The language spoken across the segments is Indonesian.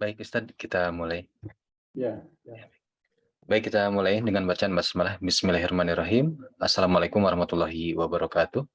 Baik Ustadz, kita mulai. Ya, ya. Baik, kita mulai dengan bacaan basmalah. Bismillahirrahmanirrahim. Assalamualaikum warahmatullahi wabarakatuh.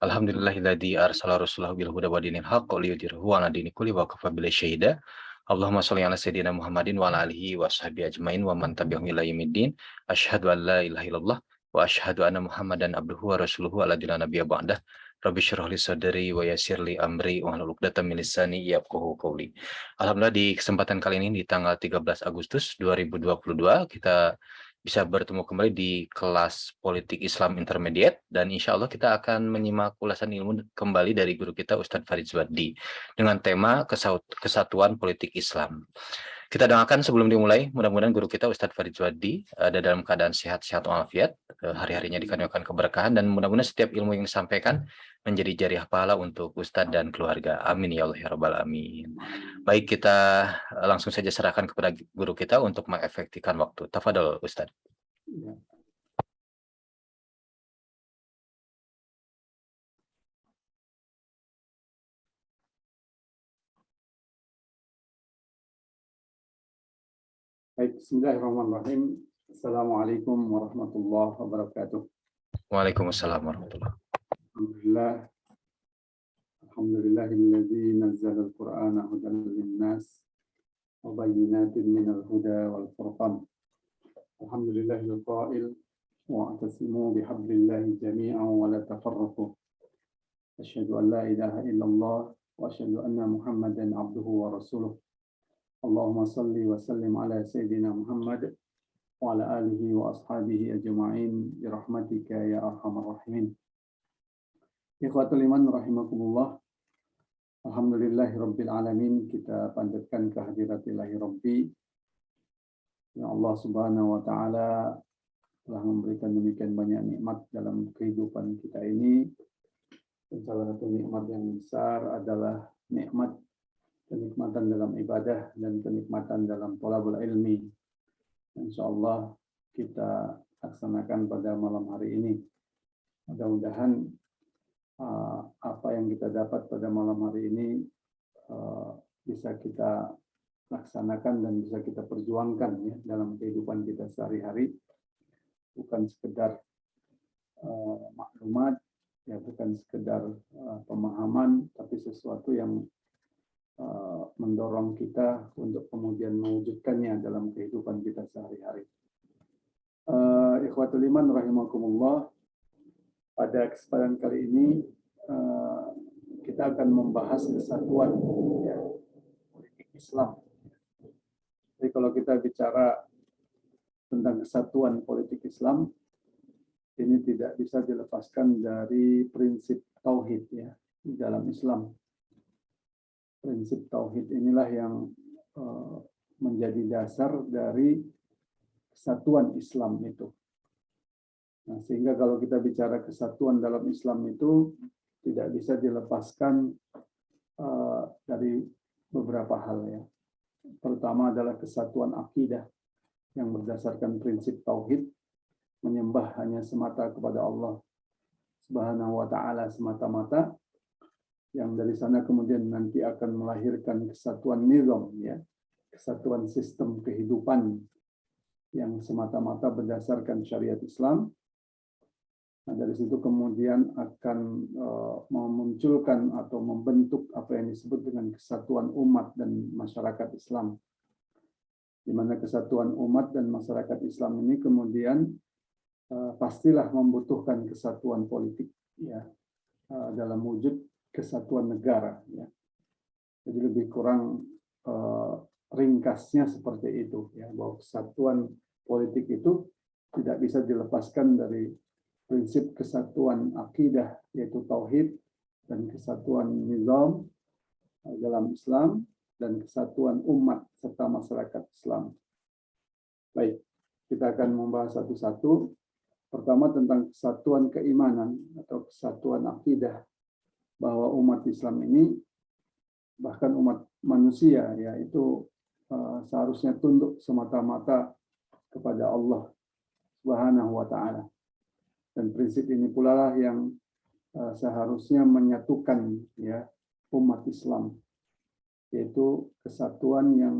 Alhamdulillahilladzi arsala rasulahu bil huda wa dinil haqq liyudhhirahu 'ala dini kulli wa kafa billahi syahida. Allahumma shalli ala sayyidina Muhammadin wa ala alihi wa sahbihi ajmain wa man tabi'ahum ila yaumiddin. Asyhadu an la ilaha illallah wa asyhadu anna Muhammadan abduhu wa rasuluhu ala dina nabiyya ba'dah. Rabbi syrah li sadri wa yassir li amri wa hlul 'uqdatam min lisani yafqahu qawli. Alhamdulillah di kesempatan kali ini di tanggal 13 Agustus 2022 kita bisa bertemu kembali di kelas politik Islam intermediate dan insya Allah kita akan menyimak ulasan ilmu kembali dari guru kita Ustadz Farid Zwardi dengan tema kesatuan politik Islam. Kita doakan sebelum dimulai, mudah-mudahan guru kita Ustadz Farid Zwardi ada dalam keadaan sehat-sehat walafiat, hari-harinya dikaruniakan keberkahan, dan mudah-mudahan setiap ilmu yang disampaikan menjadi jariah pahala untuk Ustadz dan keluarga. Amin ya Allah ya Rabbal Alamin. Baik, kita langsung saja serahkan kepada guru kita untuk mengefektifkan waktu. Tafadhol Ustadz. Ya. Baik, bismillahirrahmanirrahim. Assalamualaikum warahmatullahi wabarakatuh. Waalaikumsalam warahmatullahi Alhamdulillah. Alhamdulillahilladzi nazzala al-Qur'ana hudan lin-nas wa bayyinatin minal huda wal furqan. Alhamdulillahil qa'il wa'tasimu bihablillahi jami'an wa la tafarraqu. Asyhadu an la ilaha illallah wa asyhadu anna Muhammadan abduhu wa rasuluh. Allahumma salli wa sallim ala Sayyidina Muhammad wa ala alihi wa ashabihi ajma'in birahmatika ya arhamar rahimin. Ikhwatul iman rahimakumullah. Alhamdulillahi rabbil alamin. Kita panjatkan kehadiratillah Rabbi. Ya Allah subhanahu wa ta'ala telah memberikan demikian banyak nikmat dalam kehidupan kita ini. Dan salah satu nikmat yang besar adalah nikmat kenikmatan dalam ibadah dan kenikmatan dalam thalabul ilmi. Insyaallah kita laksanakan pada malam hari ini. Mudah-mudahan apa yang kita dapat pada malam hari ini bisa kita laksanakan dan bisa kita perjuangkan ya dalam kehidupan kita sehari-hari. Bukan sekedar maklumat, ya bukan sekedar pemahaman, tapi sesuatu yang mendorong kita untuk kemudian mewujudkannya dalam kehidupan kita sehari-hari. Ikhwatul iman rahimakumullah, pada kesempatan kali ini kita akan membahas kesatuan ya, politik Islam. Jadi kalau kita bicara tentang kesatuan politik Islam, ini tidak bisa dilepaskan dari prinsip tauhid ya di dalam Islam. Prinsip tauhid inilah yang menjadi dasar dari kesatuan Islam itu. Nah, sehingga kalau kita bicara kesatuan dalam Islam itu tidak bisa dilepaskan dari beberapa hal ya. Pertama adalah kesatuan akidah yang berdasarkan prinsip tauhid, menyembah hanya semata kepada Allah Subhanahu wa taala semata-mata, yang dari sana kemudian nanti akan melahirkan kesatuan nizam ya, kesatuan sistem kehidupan yang semata-mata berdasarkan syariat Islam. Nah, dari situ kemudian akan memunculkan atau membentuk apa yang disebut dengan kesatuan umat dan masyarakat Islam, di mana kesatuan umat dan masyarakat Islam ini kemudian pastilah membutuhkan kesatuan politik ya, dalam wujud kesatuan negara ya. Jadi lebih kurang ringkasnya seperti itu ya, bahwa kesatuan politik itu tidak bisa dilepaskan dari prinsip kesatuan akidah yaitu tauhid, dan kesatuan nizam dalam Islam, dan kesatuan umat serta masyarakat Islam. Baik, kita akan membahas satu-satu. Pertama tentang kesatuan keimanan atau kesatuan akidah, bahwa umat Islam ini, bahkan umat manusia ya, itu seharusnya tunduk semata-mata kepada Allah Subhanahu wa taala. Dan prinsip ini pula lah yang seharusnya menyatukan ya umat Islam. yaitu kesatuan yang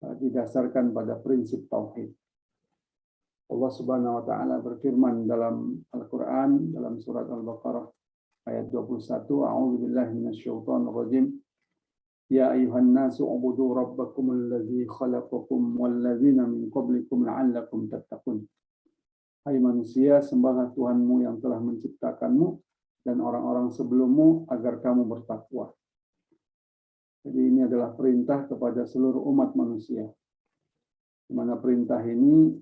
didasarkan pada prinsip tauhid. Allah Subhanahu wa taala berfirman dalam Al-Qur'an dalam surat Al-Baqarah ayat 21, A'udzubillahi minasyaitonir rajim. Ya ayuhan nasu ubudu rabbakumul ladzi khalaqakum wal ladzina min qablikum la'allakum tattaqun. Hai manusia, sembahlah Tuhanmu yang telah menciptakanmu dan orang-orang sebelummu agar kamu bertakwa. Jadi ini adalah perintah kepada seluruh umat manusia. Di mana perintah ini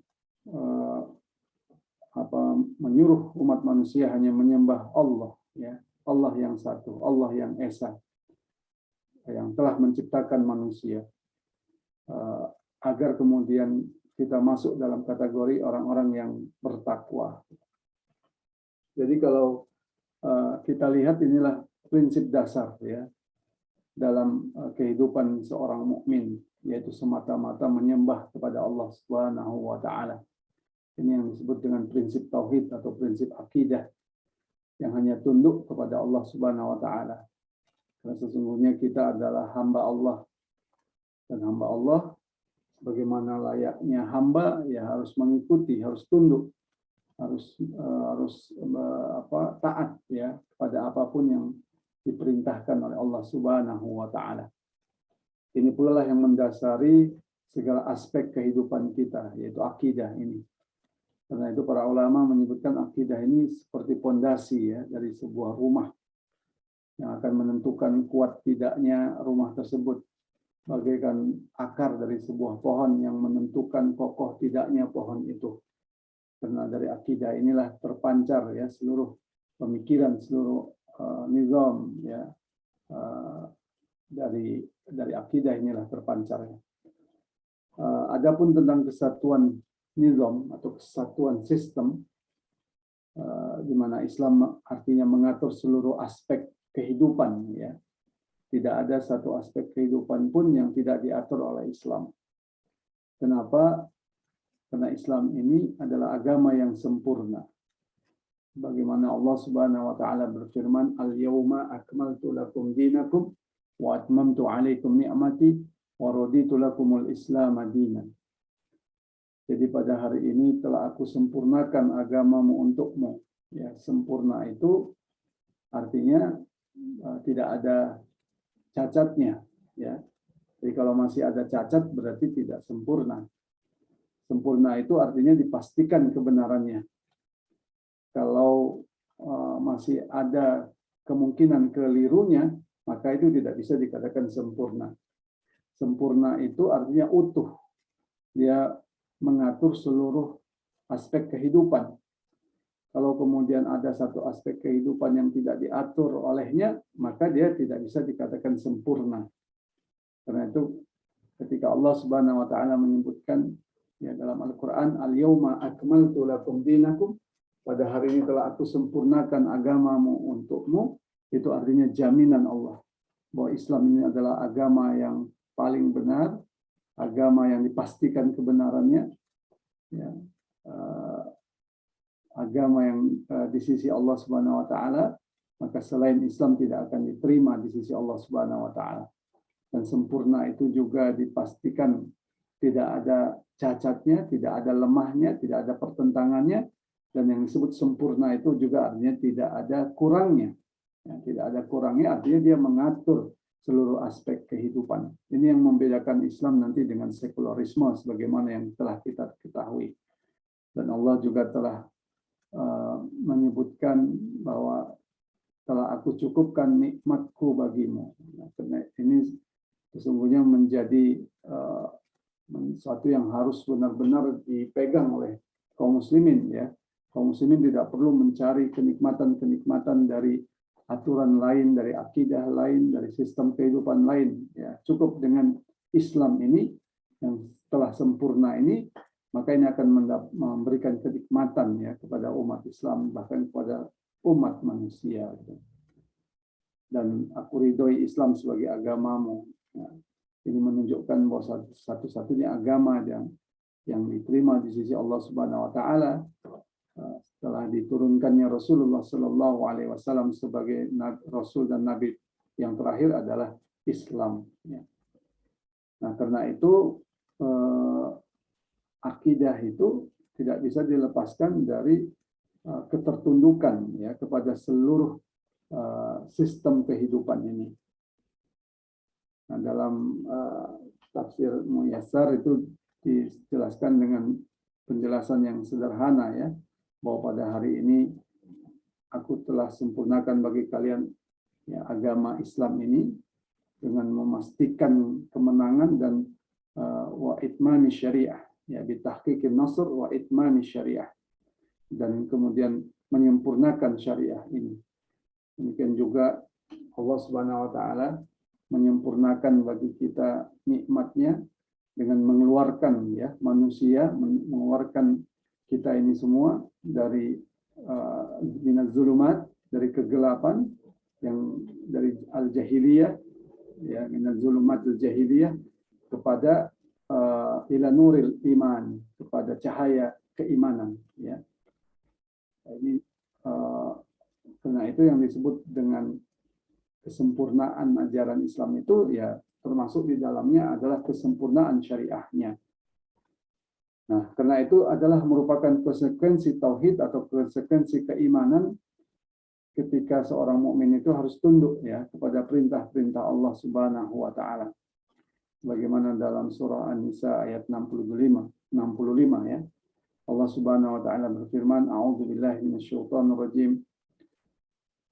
menyuruh umat manusia hanya menyembah Allah, ya, Allah yang satu, Allah yang esa, yang telah menciptakan manusia, agar kemudian kita masuk dalam kategori orang-orang yang bertakwa. Jadi kalau kita lihat, inilah prinsip dasar, ya, dalam kehidupan seorang mukmin, yaitu semata-mata menyembah kepada Allah Subhanahu wa taala. Ini yang disebut dengan prinsip tauhid atau prinsip akidah, yang hanya tunduk kepada Allah Subhanahu wa taala. Karena sesungguhnya kita adalah hamba Allah, dan hamba Allah bagaimana layaknya hamba, ya harus mengikuti, harus tunduk, harus taat, ya, pada apapun yang diperintahkan oleh Allah Subhanahu wa taala. Ini pula lah yang mendasari segala aspek kehidupan kita, yaitu akidah ini. Karena itu para ulama menyebutkan akidah ini seperti pondasi, ya, dari sebuah rumah yang akan menentukan kuat tidaknya rumah tersebut, bagaikan akar dari sebuah pohon yang menentukan kokoh tidaknya pohon itu. Karena dari akidah inilah terpancar, ya, seluruh pemikiran, seluruh nizam, ya, dari akidah inilah terpancar. Adapun tentang kesatuan nizam atau kesatuan sistem, di mana Islam artinya mengatur seluruh aspek kehidupan, ya. Tidak ada satu aspek kehidupan pun yang tidak diatur oleh Islam. Kenapa? Karena Islam ini adalah agama yang sempurna. Bagaimana Allah Subhanahu wa taala berfirman, "Al-yauma akmaltu lakum dinakum wa atmamtu 'alaikum ni'mati wa raditu lakumul Islam dinan." Jadi pada hari ini telah aku sempurnakan agamamu untukmu. Ya, sempurna itu artinya tidak ada cacatnya, ya. Jadi kalau masih ada cacat berarti tidak sempurna. Sempurna itu artinya dipastikan kebenarannya. Kalau masih ada kemungkinan kelirunya, maka itu tidak bisa dikatakan sempurna. Sempurna itu artinya utuh. Dia mengatur seluruh aspek kehidupan. Kalau kemudian ada satu aspek kehidupan yang tidak diatur olehnya, maka dia tidak bisa dikatakan sempurna. Karena itu ketika Allah Subhanahu wa taala menyebutkan, ya, dalam Al-Qur'an, "Al-yauma akmaltu lakum dinakum," pada hari ini telah aku sempurnakan agamamu untukmu, itu artinya jaminan Allah bahwa Islam ini adalah agama yang paling benar, agama yang dipastikan kebenarannya, ya, agama yang di sisi Allah Subhanahu wa taala, maka selain Islam tidak akan diterima di sisi Allah Subhanahu wa taala. Dan sempurna itu juga dipastikan tidak ada cacatnya, tidak ada lemahnya, tidak ada pertentangannya, dan yang disebut sempurna itu juga artinya tidak ada kurangnya. Ya, tidak ada kurangnya artinya dia mengatur seluruh aspek kehidupan. Ini yang membedakan Islam nanti dengan sekularisme sebagaimana yang telah kita ketahui. Dan Allah juga telah menyebutkan bahwa telah aku cukupkan nikmatku bagimu. Nah, karena ini sesungguhnya menjadi sesuatu yang harus benar-benar dipegang oleh kaum muslimin, ya. Kaum muslimin tidak perlu mencari kenikmatan-kenikmatan dari aturan lain, dari akidah lain, dari sistem kehidupan lain, ya. Cukup dengan Islam ini yang telah sempurna ini, maka ini akan memberikan kenikmatan, ya, kepada umat Islam, bahkan kepada umat manusia. Dan aku ridhoi Islam sebagai agamamu. Ya. Ini menunjukkan bahwa satu-satunya agama yang diterima di sisi Allah Subhanahu wa taala setelah diturunkannya Rasulullah Shallallahu alaihi wasallam sebagai rasul dan nabi yang terakhir adalah Islam. Ya. Nah, karena itu akidah itu tidak bisa dilepaskan dari ketertundukan ya kepada seluruh sistem kehidupan ini. Nah, dalam tafsir Muyassar itu dijelaskan dengan penjelasan yang sederhana ya, bahwa pada hari ini aku telah sempurnakan bagi kalian ya, agama Islam ini dengan memastikan kemenangan dan wa itmani syariah ya, bitahqiqin nasr wa itmani syariah, dan kemudian menyempurnakan syariah ini. Demikian juga Allah Subhanahu wa taala menyempurnakan bagi kita nikmatnya dengan mengeluarkan ya manusia, mengeluarkan kita ini semua dari minaz zulumat, dari kegelapan yang dari al-jahiliyah ya, minaz zulumat al-jahiliyah kepada ila nuril iman, kepada cahaya keimanan ya. Ini karena itu yang disebut dengan kesempurnaan ajaran Islam itu ya, termasuk di dalamnya adalah kesempurnaan syariahnya. Nah, karena itu adalah merupakan konsekuensi tauhid atau konsekuensi keimanan ketika seorang mukmin itu harus tunduk ya kepada perintah-perintah Allah Subhanahu wa taala. Bagaimana dalam surah An-Nisa ayat 65 ya. Allah Subhanahu wa taala berfirman, a'udzubillahi minasyaitonir rajim.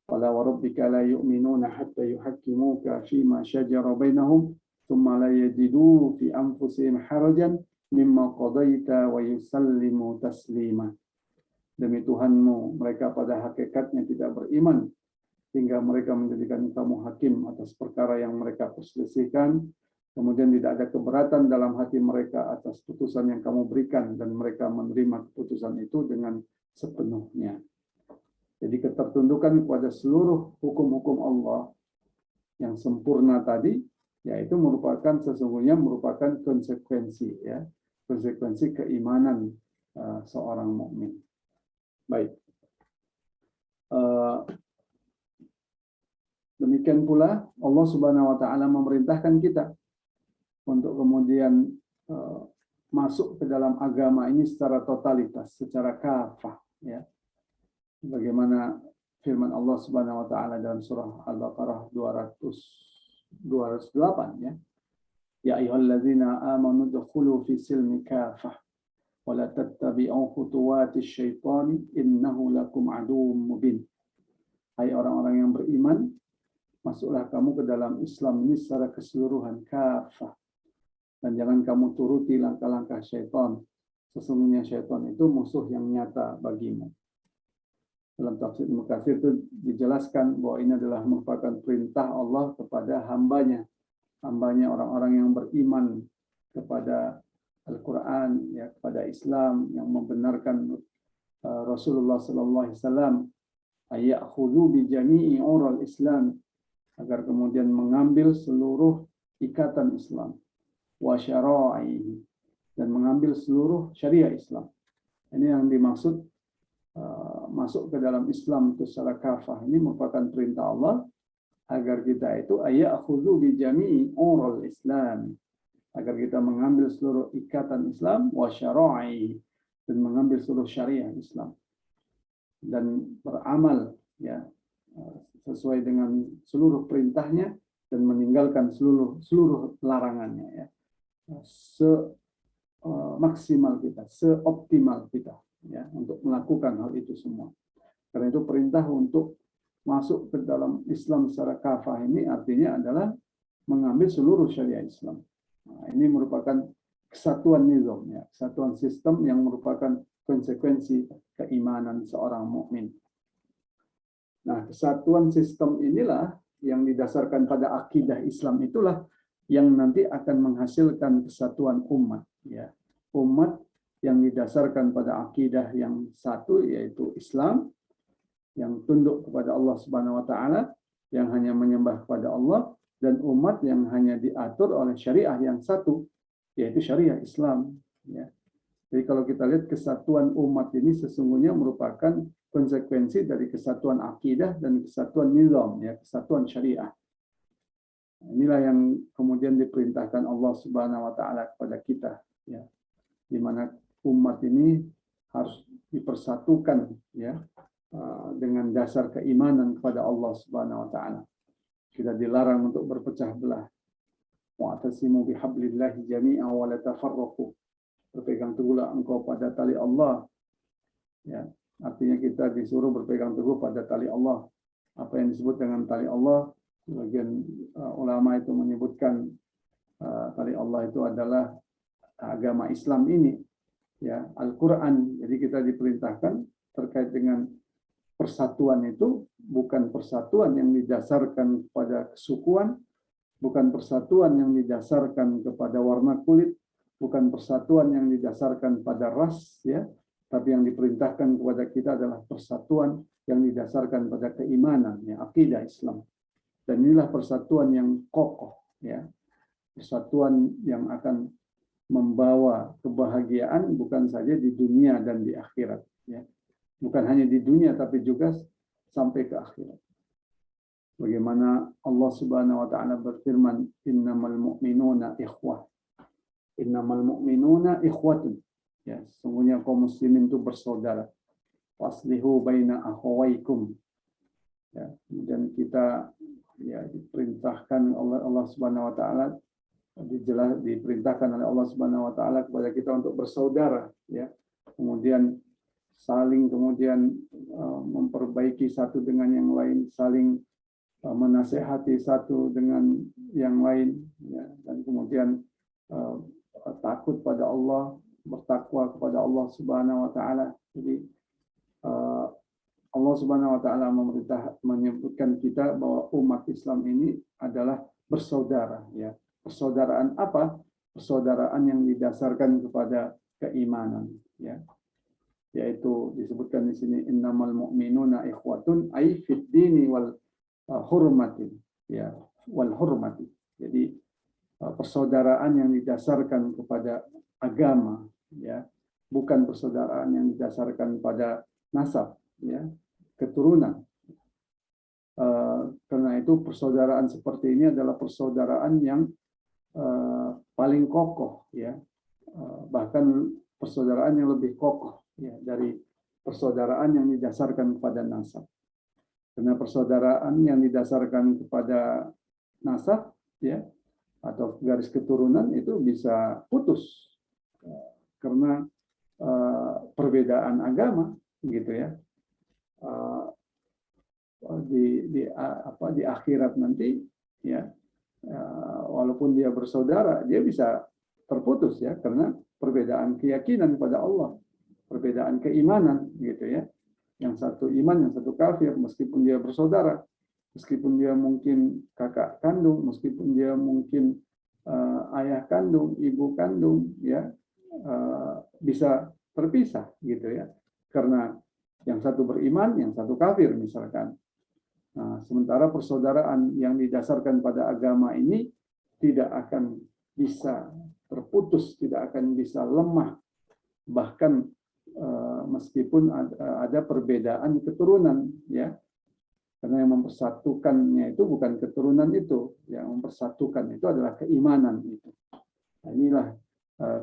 Fala wa rabbika la yu'minuna hatta yuhakkimuka fima shajara bainahum thumma la yajidu fi anfusihim harajan mimma qadaita wa yusallimu taslima. Demi Tuhanmu, mereka pada hakikatnya tidak beriman hingga mereka menjadikan kamu hakim atas perkara yang mereka perselisihkan, kemudian tidak ada keberatan dalam hati mereka atas putusan yang kamu berikan, dan mereka menerima keputusan itu dengan sepenuhnya. Jadi ketertundukan kepada seluruh hukum-hukum Allah yang sempurna tadi, yaitu sesungguhnya merupakan konsekuensi ya, konsekuensi keimanan seorang mukmin. Baik. Demikian pula Allah Subhanahu wa taala memerintahkan kita untuk kemudian masuk ke dalam agama ini secara totalitas, secara kafah ya. Bagaimana firman Allah Subhanahu wa taala dalam surah Al-Baqarah 208 ya. Ya ayyuhallazina amanu dkhulu fi silmi kafah wa la tattabi'u khutuwatis syaitani innahu lakum aduwwum mubin. Hai orang-orang yang beriman, masuklah kamu ke dalam Islam ini secara keseluruhan kafah, dan jangan kamu turuti langkah-langkah syaitan. Sesungguhnya syaitan itu musuh yang nyata bagimu. Dalam tafsir Ibnu Katsir itu dijelaskan bahwa ini adalah merupakan perintah Allah kepada hambanya orang-orang yang beriman kepada Al-Quran, ya, kepada Islam, yang membenarkan Rasulullah Sallallahu Alaihi Wasallam, ayakhudhu bi jami'i ural Islam, agar kemudian mengambil seluruh ikatan Islam, wa syara'ihi, dan mengambil seluruh syariah Islam. Ini yang dimaksud masuk ke dalam Islam itu secara kafah. Ini merupakan perintah Allah agar kita itu ayakhudhu bi jami'i ural Islam, agar kita mengambil seluruh ikatan Islam, wa syara'i, dan mengambil seluruh syariah Islam, dan beramal ya sesuai dengan seluruh perintahnya dan meninggalkan seluruh larangannya ya, maksimal kita, seoptimal kita ya untuk melakukan hal itu semua. Karena itu perintah untuk masuk ke dalam Islam secara kafah ini artinya adalah mengambil seluruh syariah Islam. Nah, ini merupakan kesatuan nizam ya, kesatuan sistem yang merupakan konsekuensi keimanan seorang mukmin. Nah, kesatuan sistem inilah yang didasarkan pada akidah Islam, itulah yang nanti akan menghasilkan kesatuan umat ya. Umat yang didasarkan pada akidah yang satu, yaitu Islam, yang tunduk kepada Allah Subhanahu wa taala, yang hanya menyembah kepada Allah, dan umat yang hanya diatur oleh syariah yang satu, yaitu syariah Islam ya. Jadi kalau kita lihat kesatuan umat ini sesungguhnya merupakan konsekuensi dari kesatuan akidah dan kesatuan nizam ya, kesatuan syariah. Inilah yang kemudian diperintahkan Allah Subhanahu wa taala kepada kita, ya. Di mana umat ini harus dipersatukan, ya, dengan dasar keimanan kepada Allah Subhanahu wa taala. Kita dilarang untuk berpecah belah. Wa'tasimu bihablillahi jami'an wa la tafarraqu. Berpegang teguhlah engkau pada tali Allah. Ya, artinya kita disuruh berpegang teguh pada tali Allah. Apa yang disebut dengan tali Allah, sebagian ulama itu menyebutkan tali Allah itu adalah agama Islam ini, ya, Al-Quran. Jadi kita diperintahkan terkait dengan persatuan itu bukan persatuan yang didasarkan kepada kesukuan, bukan persatuan yang didasarkan kepada warna kulit, bukan persatuan yang didasarkan pada ras, ya, tapi yang diperintahkan kepada kita adalah persatuan yang didasarkan pada keimanan, ya, akidah Islam. Dan inilah persatuan yang kokoh, ya, persatuan yang akan membawa kebahagiaan bukan saja di dunia dan di akhirat, ya. Bukan hanya di dunia tapi juga sampai ke akhirat. Bagaimana Allah Subhanahu wa taala berfirman, innamal mu'minuna ikhwah. Innamal mu'minuna ikhwatun. Ya, sesungguhnya kaum muslimin itu bersaudara. Waslihu baina akhawaikum. Ya, kemudian kita, ya, diperintahkan oleh Allah Subhanahu wa taala, diperintahkan oleh Allah Subhanahu wa taala kepada kita untuk bersaudara, ya. Kemudian saling memperbaiki satu dengan yang lain, saling menasehati satu dengan yang lain, ya. Dan kemudian takut pada Allah, bertakwa kepada Allah Subhanahu wa taala. Jadi Allah Subhanahu wa taala menyebutkan kita bahwa umat Islam ini adalah bersaudara, ya. Persaudaraan apa? Persaudaraan yang didasarkan kepada keimanan, ya. Yaitu disebutkan di sini innamal mu'minuna ikhwatun ay fid dini wal hurmati, ya, wal hurmati. Jadi persaudaraan yang didasarkan kepada agama, ya, bukan persaudaraan yang didasarkan pada nasab, ya, keturunan. Karena itu persaudaraan seperti ini adalah persaudaraan yang paling kokoh, ya, bahkan persaudaraan yang lebih kokoh, ya, dari persaudaraan yang didasarkan kepada nasab. Karena persaudaraan yang didasarkan kepada nasab, ya, atau garis keturunan itu bisa putus karena perbedaan agama, gitu, ya. Di akhirat nanti, ya, walaupun dia bersaudara, dia bisa terputus, ya, karena perbedaan keyakinan pada Allah, perbedaan keimanan, gitu, ya. Yang satu iman, yang satu kafir, meskipun dia bersaudara, meskipun dia mungkin kakak kandung, meskipun dia mungkin ayah kandung, ibu kandung, ya, bisa terpisah, gitu, ya, karena yang satu beriman, yang satu kafir, misalkan. Nah, sementara persaudaraan yang didasarkan pada agama ini tidak akan bisa terputus, tidak akan bisa lemah, bahkan meskipun ada perbedaan keturunan, ya, karena yang mempersatukannya itu bukan keturunan itu, yang mempersatukan itu adalah keimanan itu. Nah, inilah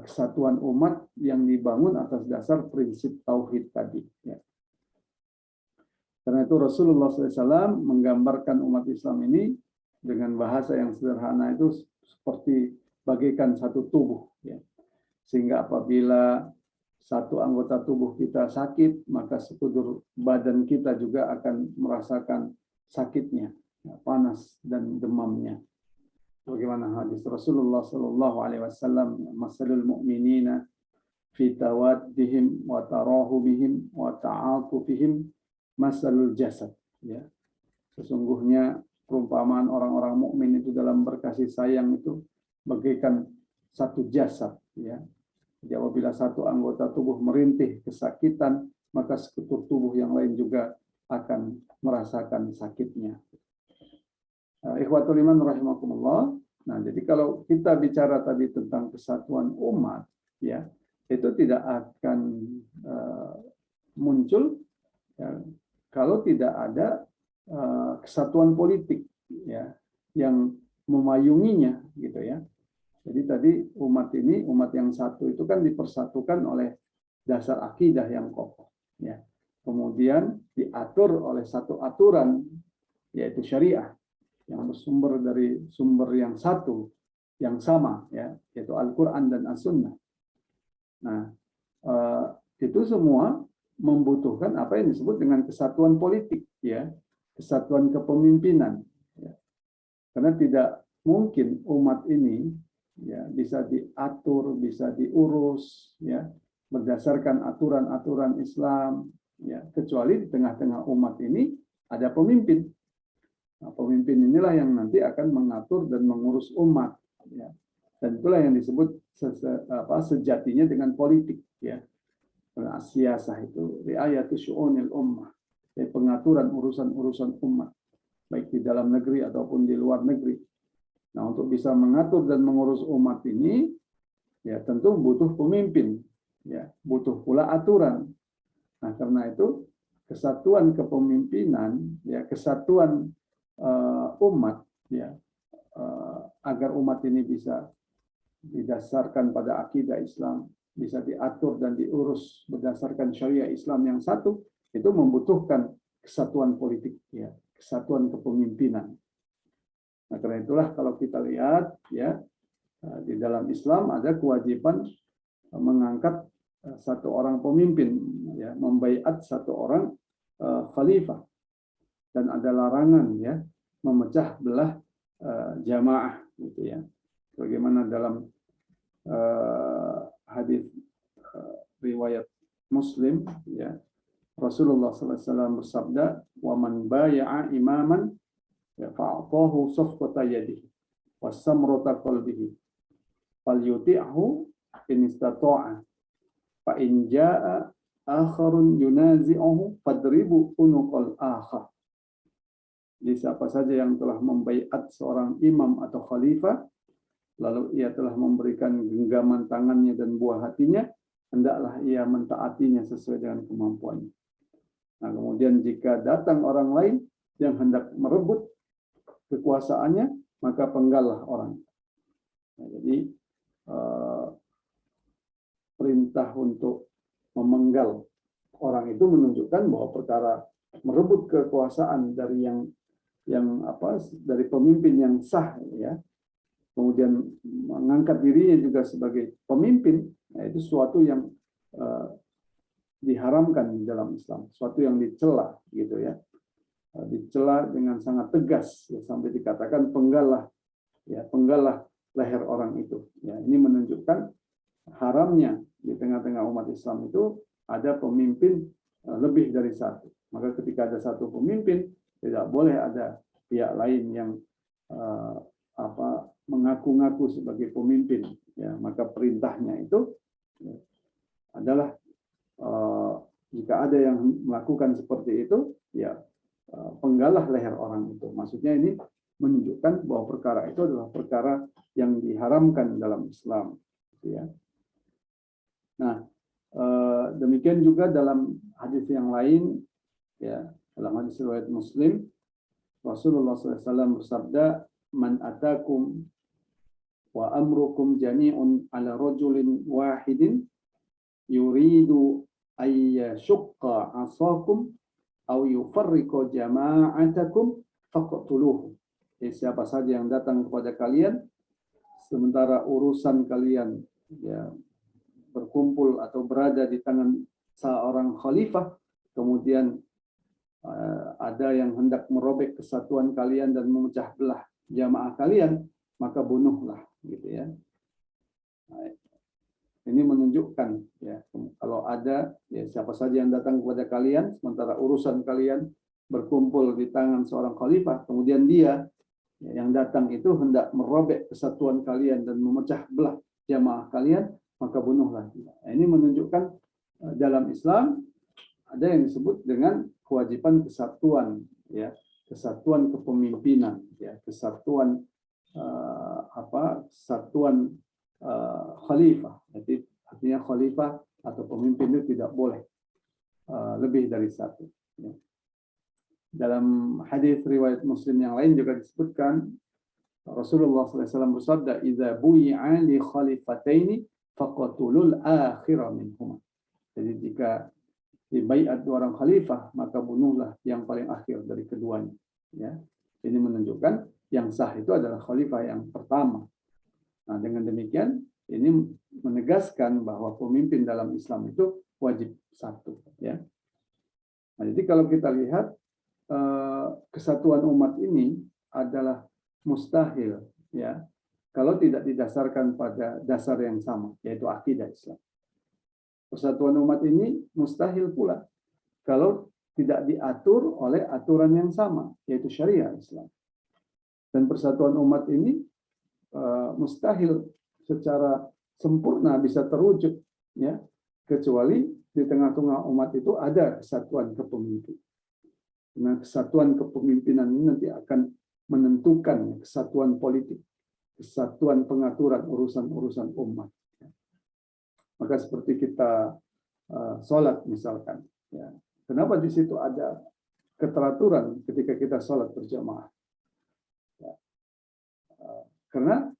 kesatuan umat yang dibangun atas dasar prinsip tauhid tadi, ya. Karena itu Rasulullah SAW menggambarkan umat Islam ini dengan bahasa yang sederhana itu seperti bagaikan satu tubuh, ya. Sehingga apabila satu anggota tubuh kita sakit, maka sekujur badan kita juga akan merasakan sakitnya, panas dan demamnya. Bagaimana hadis Rasulullah SAW, masalul mu'minina fi tawaddihim wa tarahumihim wa ta'atufihim masalul jasad, ya. Sesungguhnya perumpamaan orang-orang mukmin itu dalam berkasih sayang itu bagaikan satu jasad, ya. Jadi apabila satu anggota tubuh merintih kesakitan, maka sekutur tubuh yang lain juga akan merasakan sakitnya. Ikhwatul iman rahimakumullah. Nah, jadi kalau kita bicara tadi tentang kesatuan umat, ya, itu tidak akan muncul, ya, kalau tidak ada kesatuan politik, ya, yang memayunginya gitu ya. Jadi tadi umat yang satu itu kan dipersatukan oleh dasar akidah yang kokoh ya. Kemudian diatur oleh satu aturan yaitu syariah yang bersumber dari sumber yang satu yang sama ya, yaitu Al-Qur'an dan As-Sunnah. Nah, itu semua membutuhkan apa yang disebut dengan kesatuan politik ya, kesatuan kepemimpinan ya. Karena tidak mungkin umat ini ya bisa diatur, bisa diurus ya berdasarkan aturan-aturan Islam ya, kecuali di tengah-tengah umat ini ada pemimpin. Nah, pemimpin inilah yang nanti akan mengatur dan mengurus umat ya. Dan itulah yang disebut sejatinya dengan politik ya. Siyasah itu riayatu syu'unil ummah, pengaturan urusan-urusan umat baik di dalam negeri ataupun di luar negeri. Nah, untuk bisa mengatur dan mengurus umat ini, ya tentu butuh pemimpin, ya butuh pula aturan. Nah, karena itu kesatuan kepemimpinan, ya kesatuan umat, ya agar umat ini bisa didasarkan pada akidah Islam, bisa diatur dan diurus berdasarkan syariah Islam yang satu, itu membutuhkan kesatuan politik, ya kesatuan kepemimpinan. Nah, karena itulah kalau kita lihat ya di dalam Islam ada kewajiban mengangkat satu orang pemimpin, ya membaiat satu orang khalifah, dan ada larangan ya memecah belah jamaah gitu ya. Bagaimana dalam hadis riwayat Muslim ya, Rasulullah SAW bersabda, "Wa man baya'a imaman ya fa'atahu safqata yadihi wasamrata qalbihi falyuti'hu in istata'a fa in jaa'a akharun yunazi'uhu fadribu unuqal akhar." Jadi siapa saja yang telah membaiat seorang imam atau khalifah lalu ia telah memberikan genggaman tangannya dan buah hatinya, hendaklah ia mentaatinya sesuai dengan kemampuannya. Nah, kemudian jika datang orang lain yang hendak merebut kekuasaannya, maka penggallah orang. Nah, jadi perintah untuk memenggal orang itu menunjukkan bahwa perkara merebut kekuasaan dari dari pemimpin yang sah ya, kemudian mengangkat dirinya juga sebagai pemimpin, nah, itu suatu yang diharamkan di dalam Islam, suatu yang dicela gitu ya. Dicela dengan sangat tegas ya, sampai dikatakan penggalah leher orang itu ya. Ini menunjukkan haramnya di tengah-tengah umat Islam itu ada pemimpin lebih dari satu. Maka ketika ada satu pemimpin, tidak boleh ada pihak lain yang mengaku-ngaku sebagai pemimpin ya. Maka perintahnya itu ya, adalah jika ada yang melakukan seperti itu ya penggalah leher orang itu. Maksudnya ini menunjukkan bahwa perkara itu adalah perkara yang diharamkan dalam Islam. Ya. Nah, demikian juga dalam hadis yang lain, ya dalam hadis riwayat Muslim, Rasulullah SAW bersabda, "Man atakum wa amrukum jami'un ala rajulin wahidin yuridu ayyashukka asakum au yufarriqu jama'atakum faqtuluhu." Jadi siapa saja yang datang kepada kalian sementara urusan kalian ya berkumpul atau berada di tangan seorang khalifah, kemudian ada yang hendak merobek kesatuan kalian dan memecah belah jamaah kalian, maka bunuhlah gitu ya. Nah, ini menunjukkan ya kalau ada ya siapa saja yang datang kepada kalian sementara urusan kalian berkumpul di tangan seorang khalifah, kemudian dia yang datang itu hendak merobek kesatuan kalian dan memecah belah jamaah kalian, maka bunuhlah dia. Nah, ini menunjukkan dalam Islam ada yang disebut dengan kewajiban kesatuan ya, kesatuan kepemimpinan ya, kesatuan kesatuan khalifah. Jadi artinya khalifah atau pemimpin itu tidak boleh lebih dari satu. Ya. Dalam hadis riwayat Muslim yang lain juga disebutkan Rasulullah SAW bersabda, "Idza buyi'a li khalifataini faqatulul akhira minhuma." Jadi jika dibaiat dua orang khalifah, maka bunuhlah yang paling akhir dari keduanya. Ya, ini menunjukkan yang sah itu adalah khalifah yang pertama. Nah, dengan demikian ini menegaskan bahwa pemimpin dalam Islam itu wajib satu. Ya. Nah, jadi kalau kita lihat kesatuan umat ini adalah mustahil, ya, kalau tidak didasarkan pada dasar yang sama, yaitu akidah Islam. Persatuan umat ini mustahil pula kalau tidak diatur oleh aturan yang sama, yaitu syariah Islam. Dan persatuan umat ini mustahil secara sempurna bisa terwujud, ya, kecuali di tengah-tengah umat itu ada kesatuan kepemimpinan. Nah, kesatuan kepemimpinan ini nanti akan menentukan kesatuan politik, kesatuan pengaturan urusan-urusan umat. Maka seperti kita sholat misalkan, ya, kenapa di situ ada keteraturan ketika kita sholat berjamaah? Ya, karena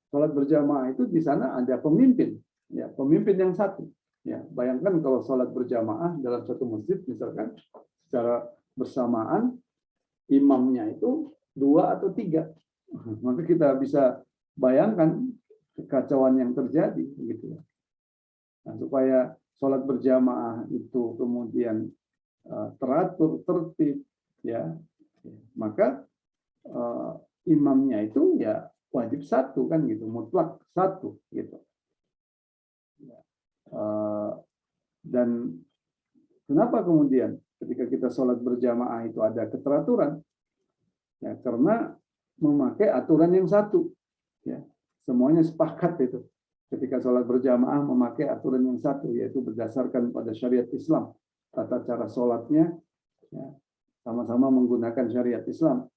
sholat berjamaah itu di sana ada pemimpin, ya, pemimpin yang satu. Ya, bayangkan kalau sholat berjamaah dalam satu masjid misalkan secara bersamaan imamnya itu 2 atau 3, maka kita bisa bayangkan kekacauan yang terjadi, gitu. Nah, supaya sholat berjamaah itu kemudian teratur, tertib, ya, maka imamnya itu ya wajib satu, kan gitu, mutlak satu, gitu. Dan kenapa kemudian ketika kita sholat berjamaah itu ada keteraturan? Ya, karena memakai aturan yang satu. Ya, semuanya sepakat itu. Ketika sholat berjamaah memakai aturan yang satu, yaitu berdasarkan pada syariat Islam. Tata cara sholatnya ya, sama-sama menggunakan syariat Islam.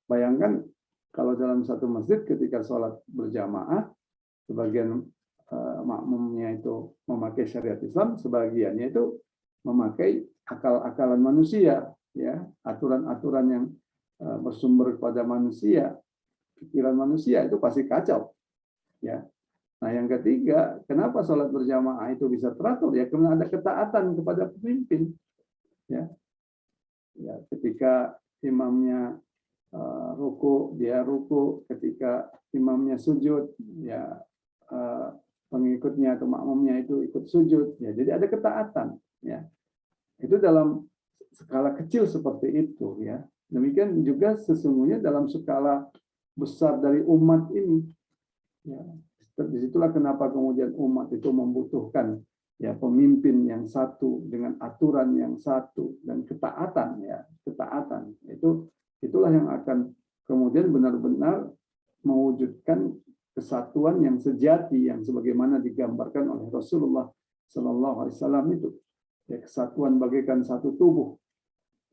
Bayangkan kalau dalam satu masjid ketika sholat berjamaah, sebagian makmumnya itu memakai syariat Islam, sebagiannya itu memakai akal-akalan manusia, ya, aturan-aturan yang bersumber kepada manusia, pikiran manusia, itu pasti kacau. Ya. Nah, yang ketiga, kenapa sholat berjamaah itu bisa teratur? Ya, karena ada ketaatan kepada pemimpin. Ya, ya, ketika imamnya ruku, dia ruku. Ketika imamnya sujud, ya pengikutnya atau makmumnya itu ikut sujud. Ya, jadi ada ketaatan. Ya, itu dalam skala kecil seperti itu. Ya, demikian juga sesungguhnya dalam skala besar dari umat ini. Ya, disitulah kenapa kemudian umat itu membutuhkan ya pemimpin yang satu dengan aturan yang satu dan ketaatan, ya, ketaatan. Itulah yang akan kemudian benar-benar mewujudkan kesatuan yang sejati yang sebagaimana digambarkan oleh Rasulullah Sallallahu Alaihi Wasallam itu. Ya, kesatuan bagaikan satu tubuh.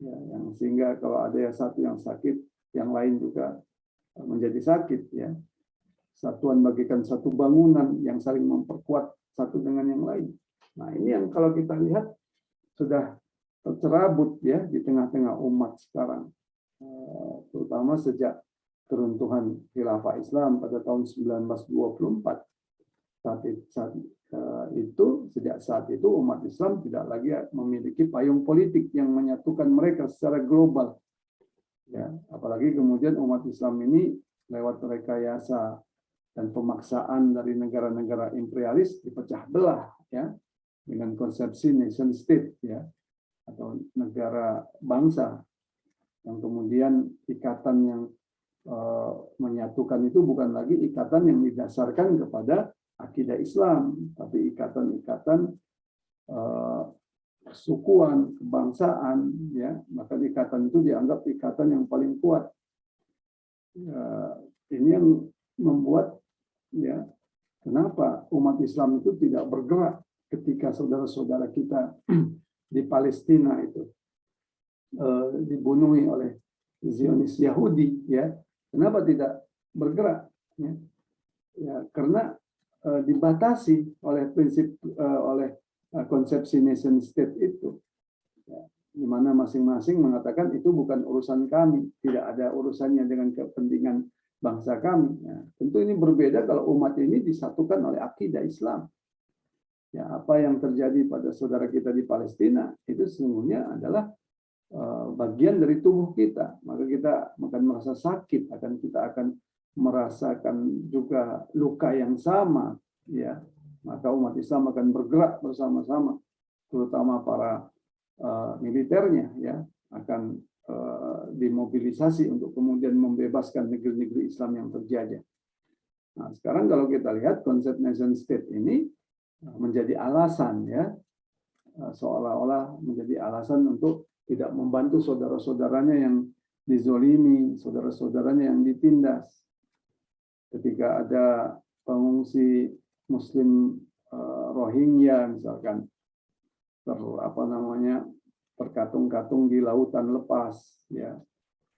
Ya, yang sehingga kalau ada yang satu yang sakit, yang lain juga menjadi sakit. Ya, satuan bagaikan satu bangunan yang saling memperkuat satu dengan yang lain. Nah, ini yang kalau kita lihat sudah tercerabut, ya, di tengah-tengah umat sekarang, terutama sejak keruntuhan khilafah Islam pada tahun 1924. Sejak saat itu umat Islam tidak lagi memiliki payung politik yang menyatukan mereka secara global. Ya, apalagi kemudian umat Islam ini lewat rekayasa dan pemaksaan dari negara-negara imperialis dipecah belah, ya, dengan konsepsi nation state, ya, atau negara bangsa, yang kemudian ikatan yang menyatukan itu bukan lagi ikatan yang didasarkan kepada akidah Islam, tapi ikatan-ikatan persukuan, kebangsaan, ya, maka ikatan itu dianggap ikatan yang paling kuat. Ini yang membuat, ya, kenapa umat Islam itu tidak bergerak ketika saudara-saudara kita di Palestina itu dibunuhi oleh Zionis Yahudi, ya, kenapa tidak bergerak? Ya, ya, karena dibatasi oleh prinsip oleh konsepsi nation state itu, ya, di mana masing-masing mengatakan itu bukan urusan kami, tidak ada urusannya dengan kepentingan bangsa kami. Ya, tentu ini berbeda kalau umat ini disatukan oleh akidah Islam. Ya, apa yang terjadi pada saudara kita di Palestina itu sesungguhnya adalah bagian dari tubuh kita. Maka kita akan merasa sakit, kita akan merasakan juga luka yang sama. Ya, maka umat Islam akan bergerak bersama-sama, terutama para militernya, ya, akan dimobilisasi untuk kemudian membebaskan negeri-negeri Islam yang terjajah. Nah, sekarang kalau kita lihat konsep nation state ini menjadi alasan, ya, seolah-olah menjadi alasan untuk tidak membantu saudara-saudaranya yang dizolimi, saudara-saudaranya yang ditindas. Ketika ada pengungsi Muslim Rohingya misalkan terkatung-katung di lautan lepas, ya,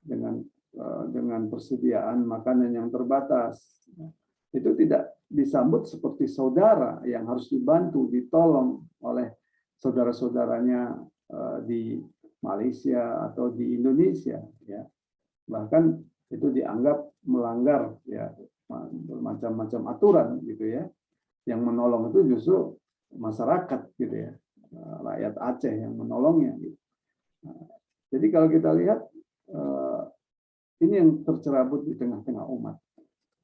dengan persediaan makanan yang terbatas, itu tidak disambut seperti saudara yang harus dibantu, ditolong oleh saudara-saudaranya di Malaysia atau di Indonesia, ya. Bahkan itu dianggap melanggar, ya, bermacam-macam aturan gitu, ya. Yang menolong itu justru masyarakat gitu, ya, rakyat Aceh yang menolongnya gitu. Jadi kalau kita lihat ini yang tercerabut di tengah-tengah umat,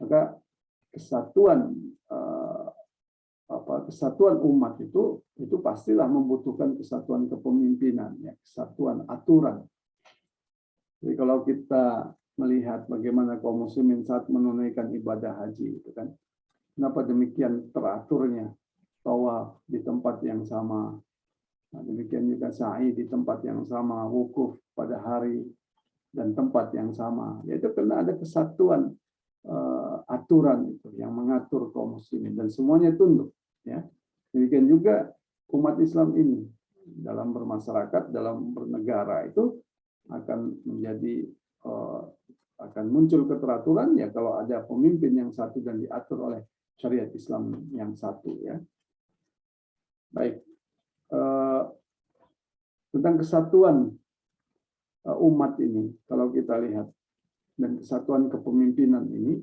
maka kesatuan kesatuan umat itu pastilah membutuhkan kesatuan kepemimpinan, ya, kesatuan aturan. Jadi kalau kita melihat bagaimana kaum muslimin saat menunaikan ibadah haji itu kan, kenapa demikian teraturnya tawaf di tempat yang sama, nah, demikian juga sa'i di tempat yang sama, wukuf pada hari dan tempat yang sama, yaitu karena ada kesatuan aturan itu yang mengatur kaum muslimin dan semuanya tunduk, ya. Demikian juga umat Islam ini dalam bermasyarakat, dalam bernegara itu akan menjadi akan muncul keteraturan, ya, kalau ada pemimpin yang satu dan diatur oleh syariat Islam yang satu, ya. Baik, tentang kesatuan umat ini, kalau kita lihat, dan kesatuan kepemimpinan ini,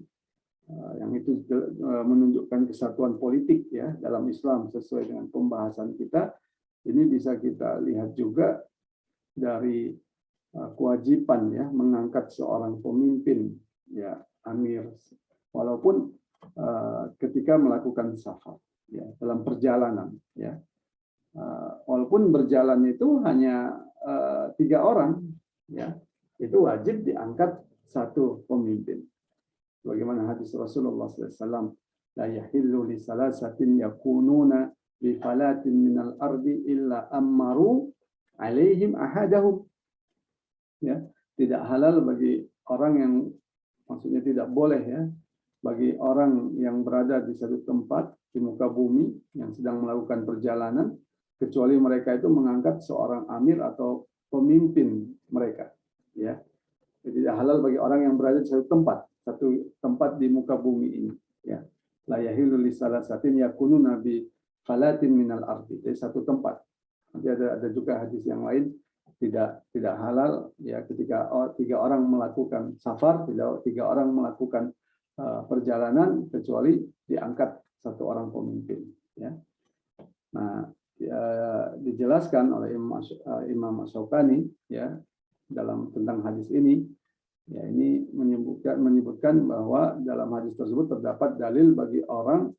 yang itu menunjukkan kesatuan politik, ya, dalam Islam sesuai dengan pembahasan kita. Ini bisa kita lihat juga dari kewajiban, ya, mengangkat seorang pemimpin, ya, amir, walaupun ketika melakukan safar, ya, dalam perjalanan, ya, walaupun berjalan itu hanya 3 orang, ya, itu wajib diangkat satu pemimpin. Bagaimana hadis Rasulullah SAW, la yahillu li salasatin yakununa bi falatin minal ardi illa ammaru alaihim ahadahum. Ya, tidak halal bagi orang yang, maksudnya tidak boleh, ya, bagi orang yang berada di satu tempat di muka bumi yang sedang melakukan perjalanan, kecuali mereka itu mengangkat seorang amir atau pemimpin mereka, ya. Jadi tidak halal bagi orang yang berada di satu tempat di muka bumi ini, ya. La yahillu li salasatin yakununa bi falatin minal ardi. Jadi satu tempat. Nanti ada juga hadis yang lain, tidak halal, ya, ketika 3 orang melakukan safar, 3 orang melakukan perjalanan, kecuali diangkat satu orang pemimpin, ya. Nah, dijelaskan oleh Imam Asy-Syaukani, ya, tentang hadis ini, ya, ini menyebutkan bahwa dalam hadis tersebut terdapat dalil bagi orang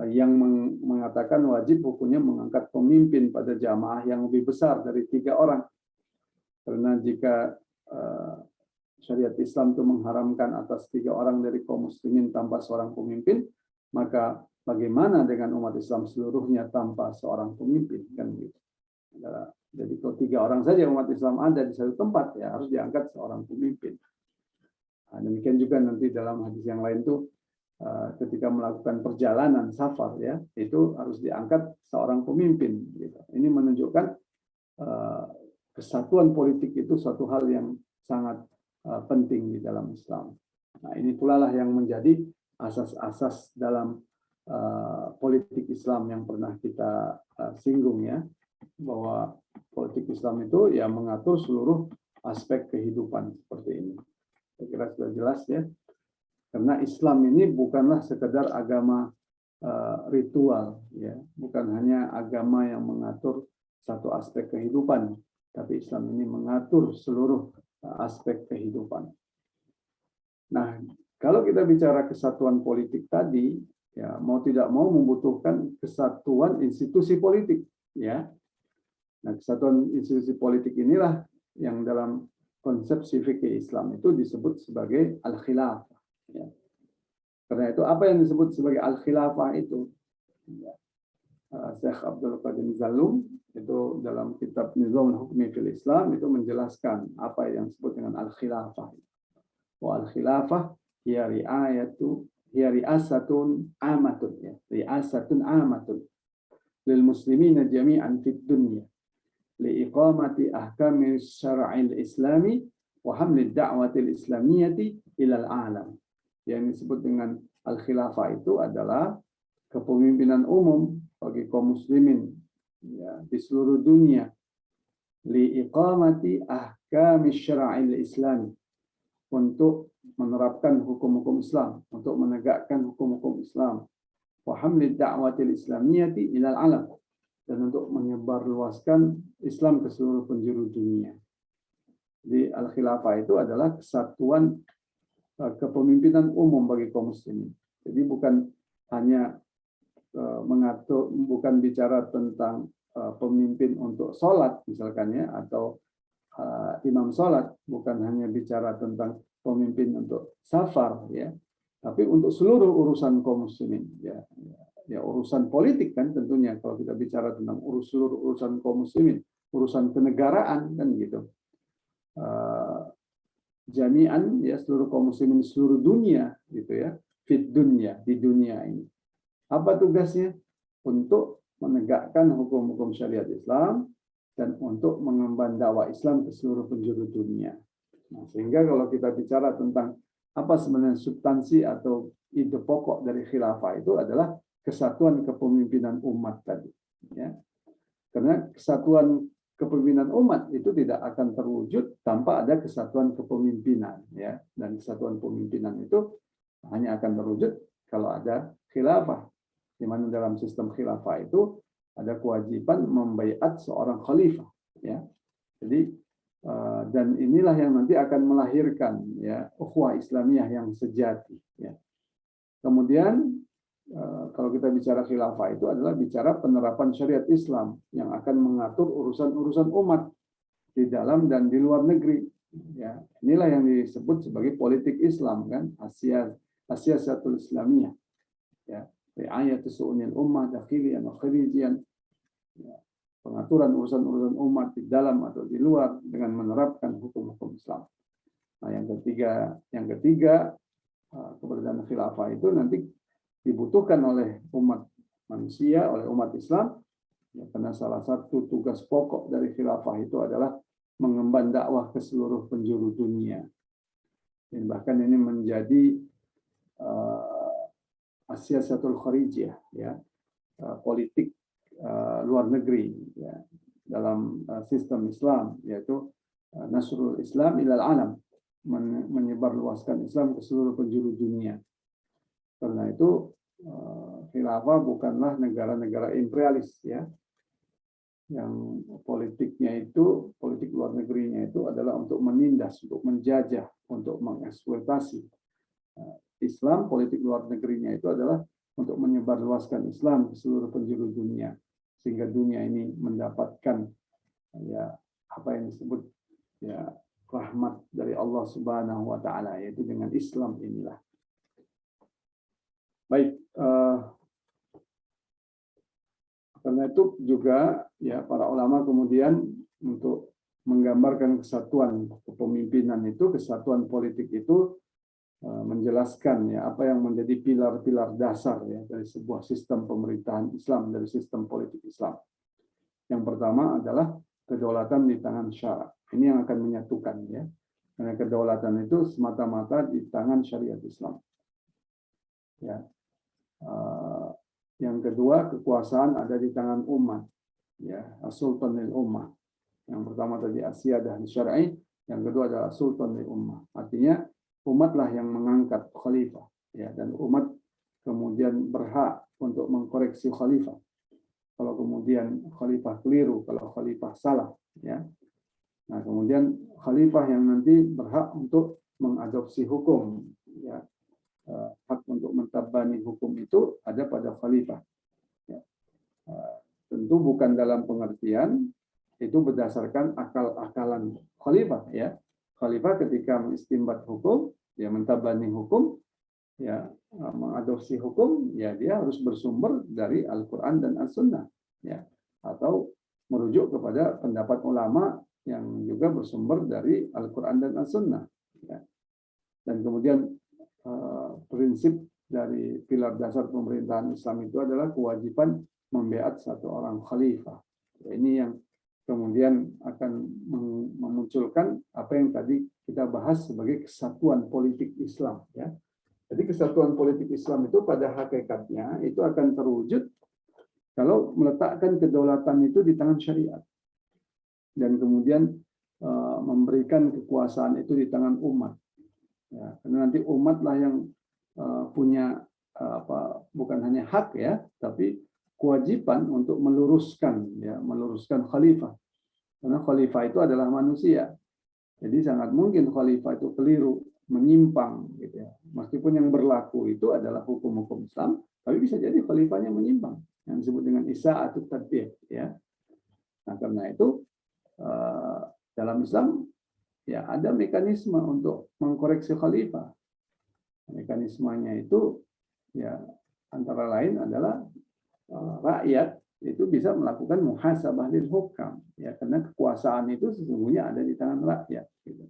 yang mengatakan wajib hukumnya mengangkat pemimpin pada jamaah yang lebih besar dari 3 orang. Karena jika syariat Islam itu mengharamkan atas 3 orang dari kaum muslimin tanpa seorang pemimpin, maka bagaimana dengan umat Islam seluruhnya tanpa seorang pemimpin, kan gitu. Jadi kalau 3 orang saja umat Islam ada di satu tempat, ya, harus diangkat seorang pemimpin. Nah, demikian juga nanti dalam hadis yang lain tuh ketika melakukan perjalanan safar, ya, itu harus diangkat seorang pemimpin, gitu. Ini menunjukkan kesatuan politik itu suatu hal yang sangat penting di dalam Islam. Nah, ini pula lah yang menjadi asas-asas dalam politik Islam yang pernah kita singgung, ya, bahwa politik Islam itu, ya, mengatur seluruh aspek kehidupan seperti ini. Saya kira sudah jelas, ya. Karena Islam ini bukanlah sekedar agama ritual, ya, bukan hanya agama yang mengatur satu aspek kehidupan, tapi Islam ini mengatur seluruh aspek kehidupan. Nah, kalau kita bicara kesatuan politik tadi, ya mau tidak mau membutuhkan kesatuan institusi politik, ya. Nah, kesatuan institusi politik inilah yang dalam konsepsi fikih Islam itu disebut sebagai al-khilafah. Ya. Karena itu apa yang disebut sebagai al-khilafah itu? Ya. Syekh Abdul Qadir Zalum itu dalam kitab Nizamul Hukmi fil Islam itu menjelaskan apa yang disebut dengan al-khilafah. Wa al-khilafah hiya ri'asatun amatun, ya. Ri'asatun amatun lil muslimina jami'an fid dunya liiqamati ahkami syara'il islami wa hamlid da'watil islamiyati ilal alam. Yang disebut dengan al-khilafah itu adalah kepemimpinan umum bagi kaum muslimin, ya, di seluruh dunia liiqamati ahkami syara'il islami, untuk menerapkan hukum-hukum Islam, untuk menegakkan hukum-hukum Islam, wa hamlid da'watil islamiyati ilal alam, dan untuk menyebarluaskan Islam ke seluruh penjuru dunia. Jadi al-khilafah itu adalah kesatuan kepemimpinan umum bagi kaum muslimin. Jadi bukan hanya mengatur, bukan bicara tentang pemimpin untuk sholat misalkan, ya, atau imam sholat, bukan hanya bicara tentang pemimpin untuk safar, ya, tapi untuk seluruh urusan kaum muslimin, ya. Ya, urusan politik kan tentunya kalau kita bicara tentang seluruh urusan kaum muslimin, urusan kenegaraan kan gitu. Jami'an, ya, seluruh kaum muslimin seluruh dunia gitu, ya, fit dunia, di dunia ini. Apa tugasnya? Untuk menegakkan hukum-hukum syariat Islam dan untuk mengemban dakwah Islam ke seluruh penjuru dunia. Nah, sehingga kalau kita bicara tentang apa sebenarnya substansi atau ide pokok dari khilafah itu adalah kesatuan kepemimpinan umat tadi, ya. Karena kesatuan kepemimpinan umat itu tidak akan terwujud tanpa ada kesatuan kepemimpinan, ya. Dan kesatuan pemimpinan itu hanya akan terwujud kalau ada khilafah, di mana dalam sistem khilafah itu ada kewajiban membaiat seorang khalifah, ya. Jadi dan inilah yang nanti akan melahirkan, ya, ukhuwah Islamiyah yang sejati, ya. Kemudian kalau kita bicara khilafah itu adalah bicara penerapan syariat Islam yang akan mengatur urusan-urusan umat di dalam dan di luar negeri, ya. Inilah yang disebut sebagai politik Islam kan, As-Siyasatul Islamiyah, ya. Ri'ayatu su'unil ummah dakhiliyan wa kharijiyan, ya. Pengaturan urusan-urusan umat di dalam atau di luar dengan menerapkan hukum-hukum Islam. Nah, yang ketiga keberadaan khilafah itu nanti dibutuhkan oleh umat manusia, oleh umat Islam, ya, karena salah satu tugas pokok dari khilafah itu adalah mengemban dakwah ke seluruh penjuru dunia. Dan bahkan ini menjadi as-siyasatul kharijiyah, ya, politik luar negeri, ya, dalam sistem Islam, yaitu nasrul Islam ilal alam, menyebarluaskan Islam ke seluruh penjuru dunia. Karena itu khilafah bukanlah negara-negara imperialis, ya, yang politiknya itu, politik luar negerinya itu adalah untuk menindas, untuk menjajah, untuk mengeksploitasi. Islam, politik luar negerinya itu adalah untuk menyebarluaskan Islam ke seluruh penjuru dunia, sehingga dunia ini mendapatkan, ya, apa yang disebut, ya, rahmat dari Allah Subhanahu wa taala, yaitu dengan Islam inilah. Baik, karena itu juga, ya, para ulama kemudian untuk menggambarkan kesatuan kepemimpinan itu, kesatuan politik itu, menjelaskan, ya, apa yang menjadi pilar-pilar dasar, ya, dari sebuah sistem pemerintahan Islam, dari sistem politik Islam. Yang pertama adalah kedaulatan di tangan syara. Ini yang akan menyatukan, ya, karena kedaulatan itu semata-mata di tangan syariat Islam, ya. Yang kedua, kekuasaan ada di tangan umat, ya, as-sultanul ummah. Yang pertama tadi as-siyadah syar'i, yang kedua adalah sultanul ummah. Artinya umatlah yang mengangkat khalifah, ya, dan umat kemudian berhak untuk mengkoreksi khalifah. Kalau kemudian khalifah keliru, kalau khalifah salah, ya. Nah, kemudian khalifah yang nanti berhak untuk mengadopsi hukum, ya. Hak untuk mentabani hukum itu ada pada khalifah. Ya. Tentu bukan dalam pengertian itu berdasarkan akal-akalan khalifah, ya. Khalifah ketika mengistimbat hukum, ya, mentabani hukum, ya, mengadopsi hukum, ya, dia harus bersumber dari Al-Quran dan As-Sunnah, ya, atau merujuk kepada pendapat ulama yang juga bersumber dari Al-Quran dan As-Sunnah, ya. Dan kemudian prinsip dari pilar dasar pemerintahan Islam itu adalah kewajiban membeat satu orang khalifah. Ya, ini yang kemudian akan memunculkan apa yang tadi kita bahas sebagai kesatuan politik Islam, ya. Jadi kesatuan politik Islam itu pada hakikatnya itu akan terwujud kalau meletakkan kedaulatan itu di tangan syariat dan kemudian memberikan kekuasaan itu di tangan umat. Ya, karena nanti umatlah yang punya bukan hanya hak, ya, tapi kewajiban untuk meluruskan, ya, meluruskan khalifah. Karena khalifah itu adalah manusia. Jadi sangat mungkin khalifah itu keliru, menyimpang, gitu, ya. Meskipun yang berlaku itu adalah hukum-hukum Islam, tapi bisa jadi khalifahnya menyimpang, yang disebut dengan isa'atut tadbir, ya. Nah, karena itu dalam Islam, ya, ada mekanisme untuk mengkoreksi khalifah. Mekanismenya itu, ya, antara lain adalah rakyat itu bisa melakukan muhasabah lil hukam, ya, karena kekuasaan itu sesungguhnya ada di tangan rakyat, gitu.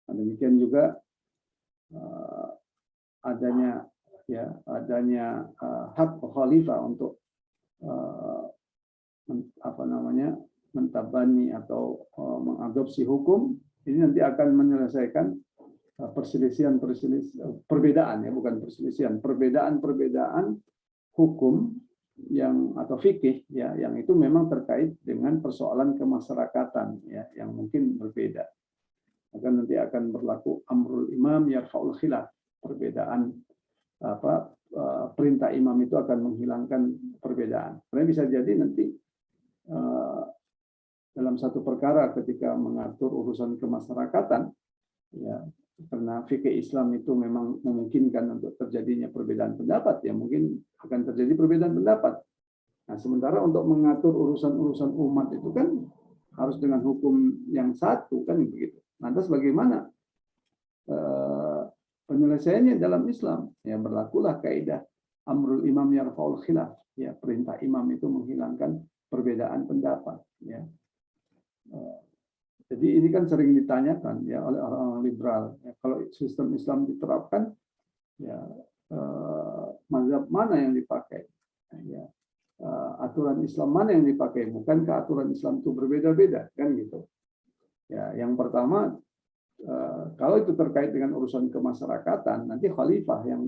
Nah, demikian juga adanya hak khalifah untuk mentabani atau mengadopsi hukum, ini nanti akan menyelesaikan perbedaan, ya, bukan perselisihan, perbedaan hukum yang atau fikih, ya, yang itu memang terkait dengan persoalan kemasyarakatan, ya, yang mungkin berbeda. Maka nanti akan berlaku amrul imam yarfa'ul khilaf, perbedaan perintah imam itu akan menghilangkan perbedaan. Karena bisa jadi nanti dalam satu perkara ketika mengatur urusan kemasyarakatan, ya, karena fikih Islam itu memang memungkinkan untuk terjadinya perbedaan pendapat, ya, mungkin akan terjadi perbedaan pendapat. Nah, sementara untuk mengatur urusan-urusan umat itu kan harus dengan hukum yang satu, kan begitu. Lantas bagaimana penyelesaiannya dalam Islam? Ya, berlakulah kaidah amrul imam yarfa'ul khilaf, ya, perintah imam itu menghilangkan perbedaan pendapat, ya. Jadi ini kan sering ditanyakan, ya, oleh orang-orang liberal, ya, kalau sistem Islam diterapkan, ya, mazhab mana yang dipakai, ya, aturan Islam mana yang dipakai, bukankah aturan Islam itu berbeda-beda, kan gitu. Ya, yang pertama, kalau itu terkait dengan urusan kemasyarakatan, nanti khalifah yang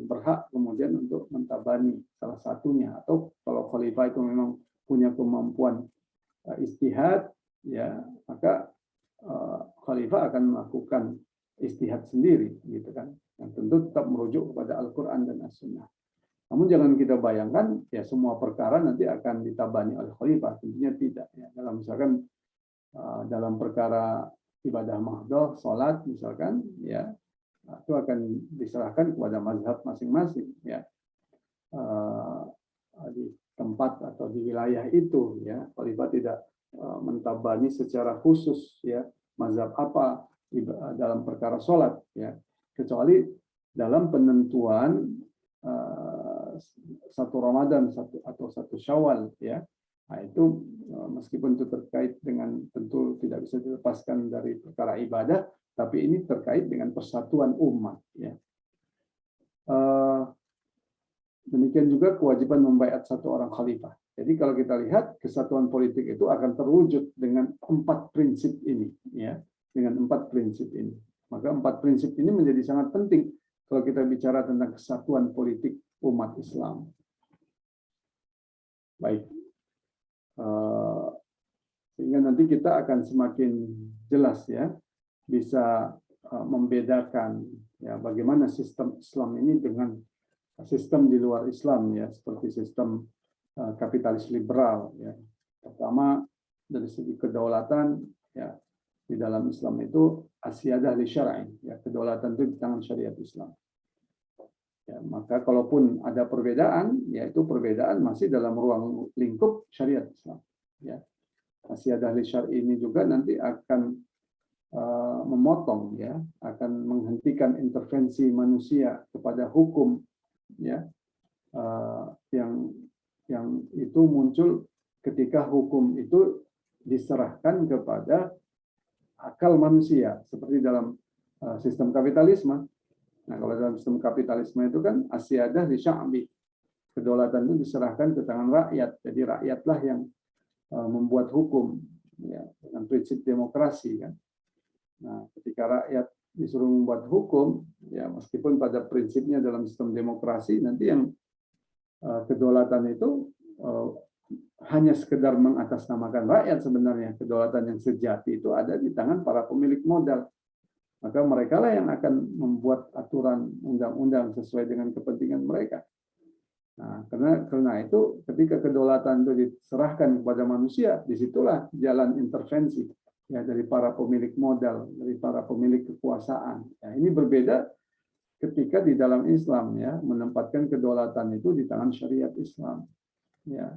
berhak kemudian untuk mentabani salah satunya, atau kalau khalifah itu memang punya kemampuan istihad, ya, maka khalifah akan melakukan istihad sendiri, gitu kan, yang tentu tetap merujuk kepada Al-Quran dan As-Sunnah. Namun jangan kita bayangkan, ya, semua perkara nanti akan ditabani oleh khalifah, tentunya tidak, ya. Dalam misalkan dalam perkara ibadah mahdoh, sholat misalkan, ya, itu akan diserahkan kepada mazhab masing-masing, ya, di tempat atau di wilayah itu, ya. Khalifah tidak mentabani secara khusus, ya, mazhab apa dalam perkara sholat, ya, kecuali dalam penentuan satu Ramadan atau satu Syawal, ya. Nah, itu meskipun itu terkait dengan, tentu tidak bisa dilepaskan dari perkara ibadah, tapi ini terkait dengan persatuan umat, ya. Demikian juga kewajiban membaiat satu orang khalifah. Jadi kalau kita lihat kesatuan politik itu akan terwujud dengan 4 prinsip ini, ya, dengan 4 prinsip ini. Maka 4 prinsip ini menjadi sangat penting kalau kita bicara tentang kesatuan politik umat Islam. Baik, sehingga nanti kita akan semakin jelas, ya, bisa membedakan ya bagaimana sistem Islam ini dengan sistem di luar Islam ya, seperti sistem kapitalis liberal ya. Pertama dari segi kedaulatan ya, di dalam Islam itu asyadah li syar'i ya, kedaulatan itu di tangan syariat Islam. Ya, maka kalaupun ada perbedaan, yaitu perbedaan masih dalam ruang lingkup syariat Islam. Ya. Asyadah li syar'i ini juga nanti akan memotong ya, akan menghentikan intervensi manusia kepada hukum ya, yang itu muncul ketika hukum itu diserahkan kepada akal manusia seperti dalam sistem kapitalisme. Nah, kalau dalam sistem kapitalisme itu kan asyadah li sya'bi, kedaulatan itu diserahkan ke tangan rakyat. Jadi rakyatlah yang membuat hukum ya, dengan prinsip demokrasi kan. Nah, ketika rakyat disuruh membuat hukum, ya meskipun pada prinsipnya dalam sistem demokrasi nanti yang kedaulatan itu hanya sekedar mengatasnamakan rakyat, sebenarnya kedaulatan yang sejati itu ada di tangan para pemilik modal. Maka mereka lah yang akan membuat aturan undang-undang sesuai dengan kepentingan mereka. Nah, karena itu ketika kedaulatan itu diserahkan kepada manusia, disitulah jalan intervensi ya dari para pemilik modal, dari para pemilik kekuasaan. Ya, ini berbeda ketika di dalam Islam ya, menempatkan kedaulatan itu di tangan syariat Islam. Ya.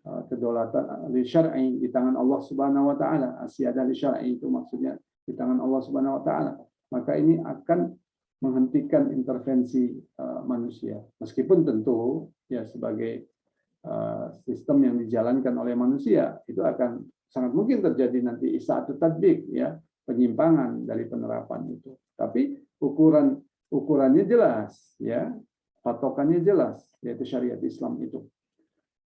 Kedaulatan li syar'i di tangan Allah Subhanahu wa taala, asyadah li syar'i itu maksudnya di tangan Allah Subhanahu wa taala. Maka ini akan menghentikan intervensi manusia. Meskipun tentu ya sebagai sistem yang dijalankan oleh manusia itu akan sangat mungkin terjadi nanti isa'atu tadbiq ya, penyimpangan dari penerapan itu. Tapi ukurannya jelas ya, patokannya jelas yaitu syariat Islam itu.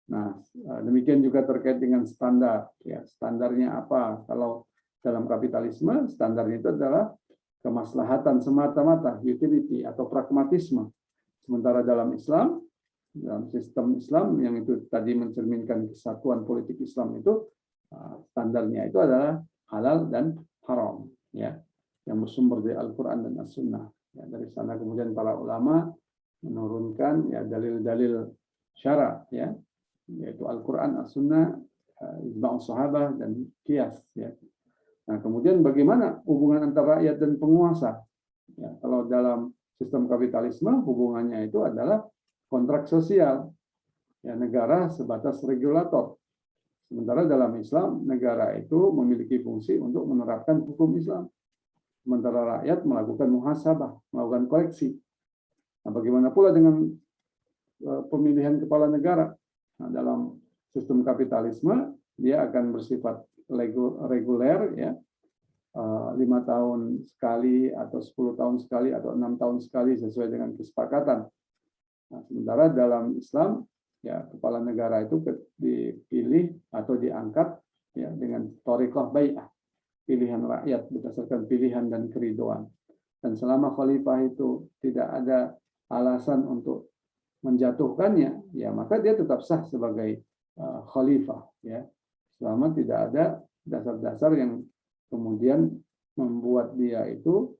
Nah, demikian juga terkait dengan standar ya, standarnya apa? Kalau dalam kapitalisme standarnya itu adalah kemaslahatan semata-mata, utility atau pragmatisme. Sementara dalam Islam, dalam sistem Islam yang itu tadi mencerminkan kesatuan politik Islam itu standarnya itu adalah halal dan haram ya, yang bersumber dari Al-Qur'an dan As-Sunnah. Ya, dari sana kemudian para ulama menurunkan ya dalil-dalil syara ya, yaitu Al-Qur'an, As-Sunnah, ijma' sahabah dan qiyas ya. Nah, kemudian bagaimana hubungan antara rakyat dan penguasa? Ya, kalau dalam sistem kapitalisme hubungannya itu adalah kontrak sosial. Ya, negara sebatas regulator. Sementara dalam Islam, negara itu memiliki fungsi untuk menerapkan hukum Islam. Sementara rakyat melakukan muhasabah, melakukan koreksi. Nah, bagaimana pula dengan pemilihan kepala negara? Nah, dalam sistem kapitalisme, dia akan bersifat reguler, ya, 5 tahun sekali, atau 10 tahun sekali, atau 6 tahun sekali, sesuai dengan kesepakatan. Nah, sementara dalam Islam, ya kepala negara itu dipilih atau diangkat ya dengan thariqah bai'ah, pilihan rakyat berdasarkan pilihan dan keridoan. Dan selama khalifah itu tidak ada alasan untuk menjatuhkannya, ya maka dia tetap sah sebagai khalifah, ya, selama tidak ada dasar-dasar yang kemudian membuat dia itu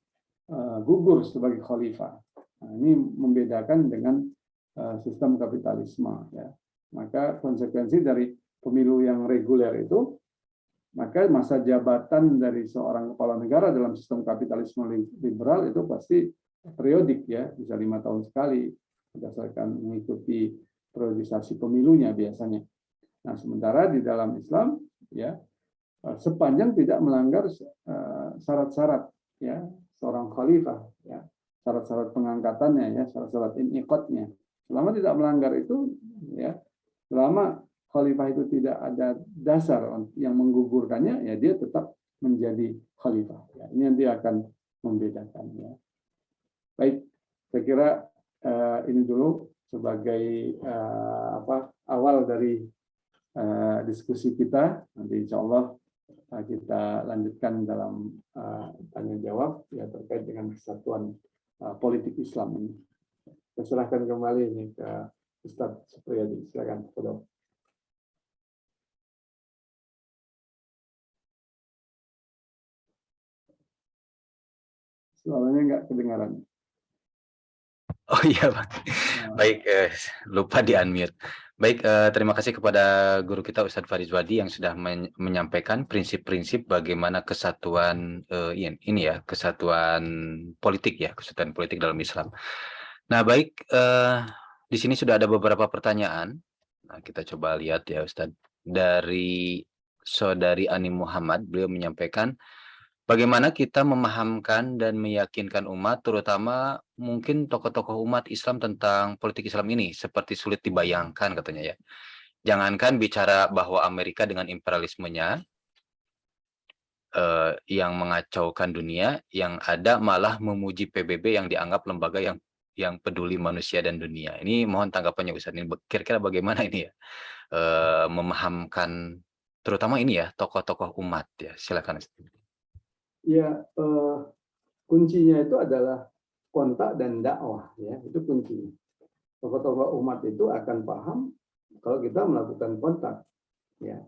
gugur sebagai khalifah. Nah, ini membedakan dengan sistem kapitalisme, ya. Maka konsekuensi dari pemilu yang reguler itu, maka masa jabatan dari seorang kepala negara dalam sistem kapitalisme liberal itu pasti periodik, ya, bisa 5 tahun sekali berdasarkan mengikuti periodisasi pemilunya biasanya. Nah, sementara di dalam Islam, ya, sepanjang tidak melanggar syarat-syarat, ya, seorang khalifah, ya, syarat-syarat pengangkatannya, ya, syarat-syarat iniqatnya. Selama tidak melanggar itu, ya, selama khalifah itu tidak ada dasar yang menggugurkannya, ya dia tetap menjadi khalifah. Ya, ini nanti akan membedakannya. Baik, saya kira ini dulu sebagai awal dari diskusi kita. Nanti insya Allah kita lanjutkan dalam tanya jawab ya terkait dengan kesatuan politik Islam ini. Saya serahkan kembali ini ke Ustadz Supriyadi. Silakan. Suaranya nggak kedengaran. Oh iya, Pak. Baik, lupa di-unmute. Baik, terima kasih kepada guru kita Ustadz Farizwadi yang sudah menyampaikan prinsip-prinsip bagaimana kesatuan ini ya, kesatuan politik ya, kesatuan politik dalam Islam. Nah, baik, di sini sudah ada beberapa pertanyaan. Nah, kita coba lihat ya, Ustadz. Dari Saudari Ani Muhammad, beliau menyampaikan, bagaimana kita memahamkan dan meyakinkan umat, terutama mungkin tokoh-tokoh umat Islam tentang politik Islam ini, seperti sulit dibayangkan katanya ya. Jangankan bicara bahwa Amerika dengan imperialismenya yang mengacaukan dunia, yang ada malah memuji PBB yang dianggap lembaga yang peduli manusia dan dunia. Ini mohon tanggapannya Ustaz. Ini kira-kira bagaimana ini ya memahamkan, terutama ini ya tokoh-tokoh umat ya. Silakan. Ya, kuncinya itu adalah kontak dan dakwah, ya itu kuncinya. Tokoh-tokoh umat itu akan paham kalau kita melakukan kontak, ya.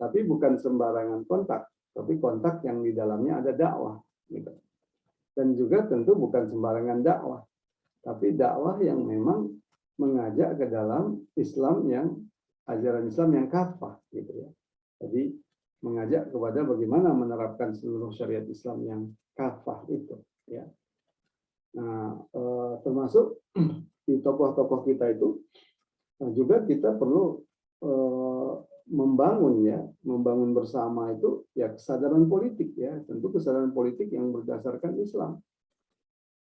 Tapi bukan sembarangan kontak, tapi kontak yang di dalamnya ada dakwah, gitu. Dan juga tentu bukan sembarangan dakwah, tapi dakwah yang memang mengajak ke dalam Islam yang ajaran Islam yang kafah, gitu ya. Jadi mengajak kepada bagaimana menerapkan seluruh syariat Islam yang kafah itu, ya. Nah, termasuk di tokoh-tokoh kita itu juga kita perlu membangun bersama itu ya kesadaran politik, ya tentu kesadaran politik yang berdasarkan Islam,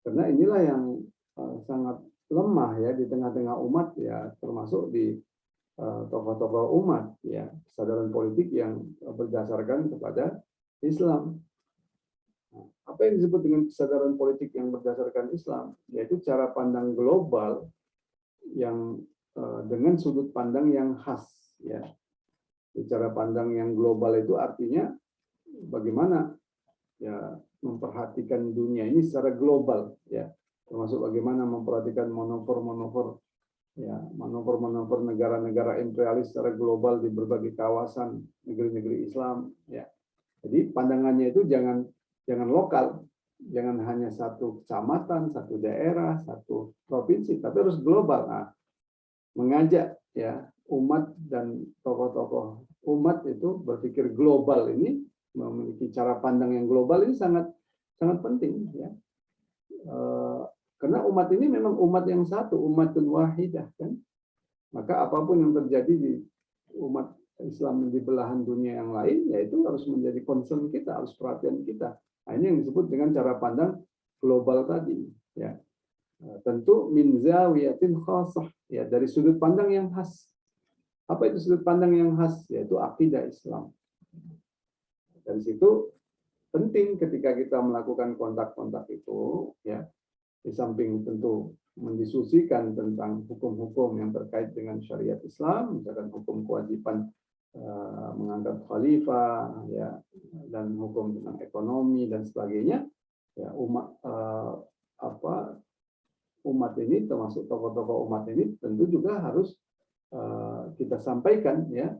karena inilah yang sangat lemah ya di tengah-tengah umat, ya termasuk di tokoh-tokoh umat, ya kesadaran politik yang berdasarkan kepada Islam. Apa yang disebut dengan kesadaran politik yang berdasarkan Islam, yaitu cara pandang global yang dengan sudut pandang yang khas, ya. Cara pandang yang global itu artinya bagaimana ya memperhatikan dunia ini secara global, ya, termasuk bagaimana memperhatikan manuver-manuver, ya, manuver-manuver negara-negara imperialis secara global di berbagai kawasan negeri-negeri Islam, ya. Jadi pandangannya itu jangan lokal, jangan hanya satu kecamatan, satu daerah, satu provinsi, tapi harus global. Nah, mengajak ya umat dan tokoh-tokoh umat itu berpikir global ini, memiliki cara pandang yang global ini sangat sangat penting, ya. Karena umat ini memang umat yang satu, umatun wahidah, kan. Maka apapun yang terjadi di umat Islam di belahan dunia yang lain, yaitu harus menjadi concern kita, harus perhatian kita. Nah, ini yang disebut dengan cara pandang global tadi, ya. Tentu min zawiyatin khasah, ya, dari sudut pandang yang khas. Apa itu sudut pandang yang khas? Yaitu akidah Islam. Dari situ penting ketika kita melakukan kontak-kontak itu, ya, di samping tentu mendiskusikan tentang hukum-hukum yang terkait dengan syariat Islam, misalkan hukum kewajiban mengangkat khalifah, ya, dan hukum tentang ekonomi dan sebagainya, ya, umat ini termasuk tokoh-tokoh umat ini tentu juga harus kita sampaikan, ya,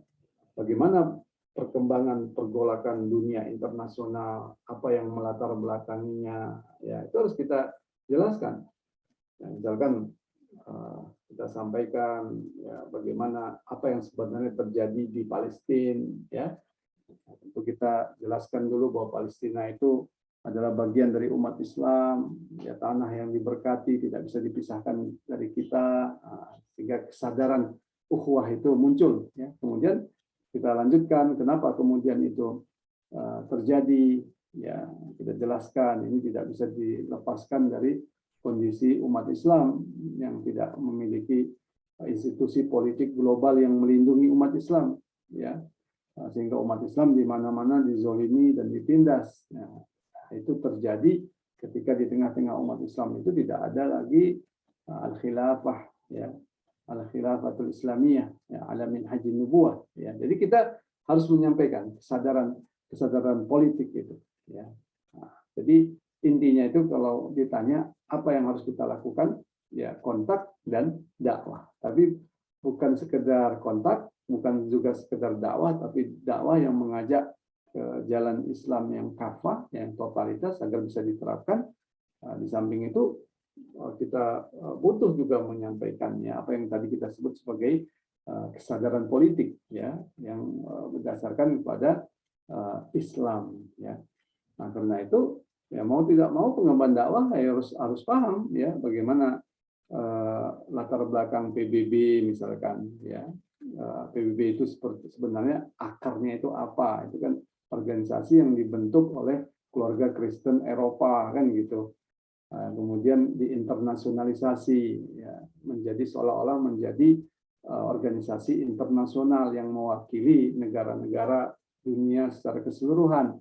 bagaimana perkembangan pergolakan dunia internasional, apa yang melatar belakanginya, ya itu harus kita jelaskan. Ya, misalkan kita sampaikan ya bagaimana apa yang sebenarnya terjadi di Palestina, ya. Tentu kita jelaskan dulu bahwa Palestina itu adalah bagian dari umat Islam, ya, tanah yang diberkati tidak bisa dipisahkan dari kita, sehingga kesadaran ukhuwah itu muncul, ya. Kemudian kita lanjutkan kenapa kemudian itu terjadi, ya kita jelaskan ini tidak bisa dilepaskan dari kondisi umat Islam yang tidak memiliki institusi politik global yang melindungi umat Islam, ya, sehingga umat Islam di mana-mana dizolimi dan ditindas. Nah, itu terjadi ketika di tengah-tengah umat Islam itu tidak ada lagi al-khilafah, ya, al-khilafatul islamiyah, ya, ala minhajin nubuwah, ya. Jadi kita harus menyampaikan kesadaran politik itu, ya. Nah, jadi intinya itu kalau ditanya apa yang harus kita lakukan, ya kontak dan dakwah. Tapi bukan sekedar kontak, bukan juga sekedar dakwah, tapi dakwah yang mengajak ke jalan Islam yang kafah, yang totalitas agar bisa diterapkan. Di samping itu kita butuh juga menyampaikannya apa yang tadi kita sebut sebagai kesadaran politik, ya, yang berdasarkan kepada Islam, ya. Nah, karena itu ya mau tidak mau pengemban dakwah ya harus paham ya bagaimana latar belakang PBB misalkan, ya. PBB itu sebenarnya akarnya itu apa? Itu kan organisasi yang dibentuk oleh keluarga Kristen Eropa kan gitu. Kemudian diinternasionalisasi, ya, menjadi seolah-olah menjadi organisasi internasional yang mewakili negara-negara dunia secara keseluruhan.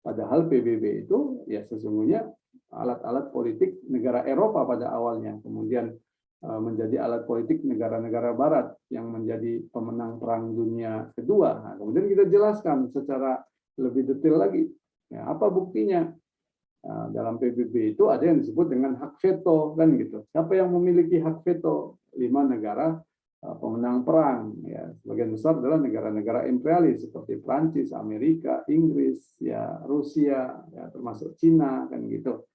Padahal PBB itu ya sesungguhnya alat-alat politik negara Eropa pada awalnya, kemudian menjadi alat politik negara-negara Barat yang menjadi pemenang Perang Dunia Kedua. Nah, kemudian kita jelaskan secara lebih detail lagi, ya, apa buktinya. Dalam PBB itu ada yang disebut dengan hak veto kan gitu. Siapa yang memiliki hak veto? 5 negara pemenang perang, ya. Sebagian besar adalah negara-negara imperialis seperti Prancis, Amerika, Inggris, ya, Rusia, ya, termasuk Cina kan gitu.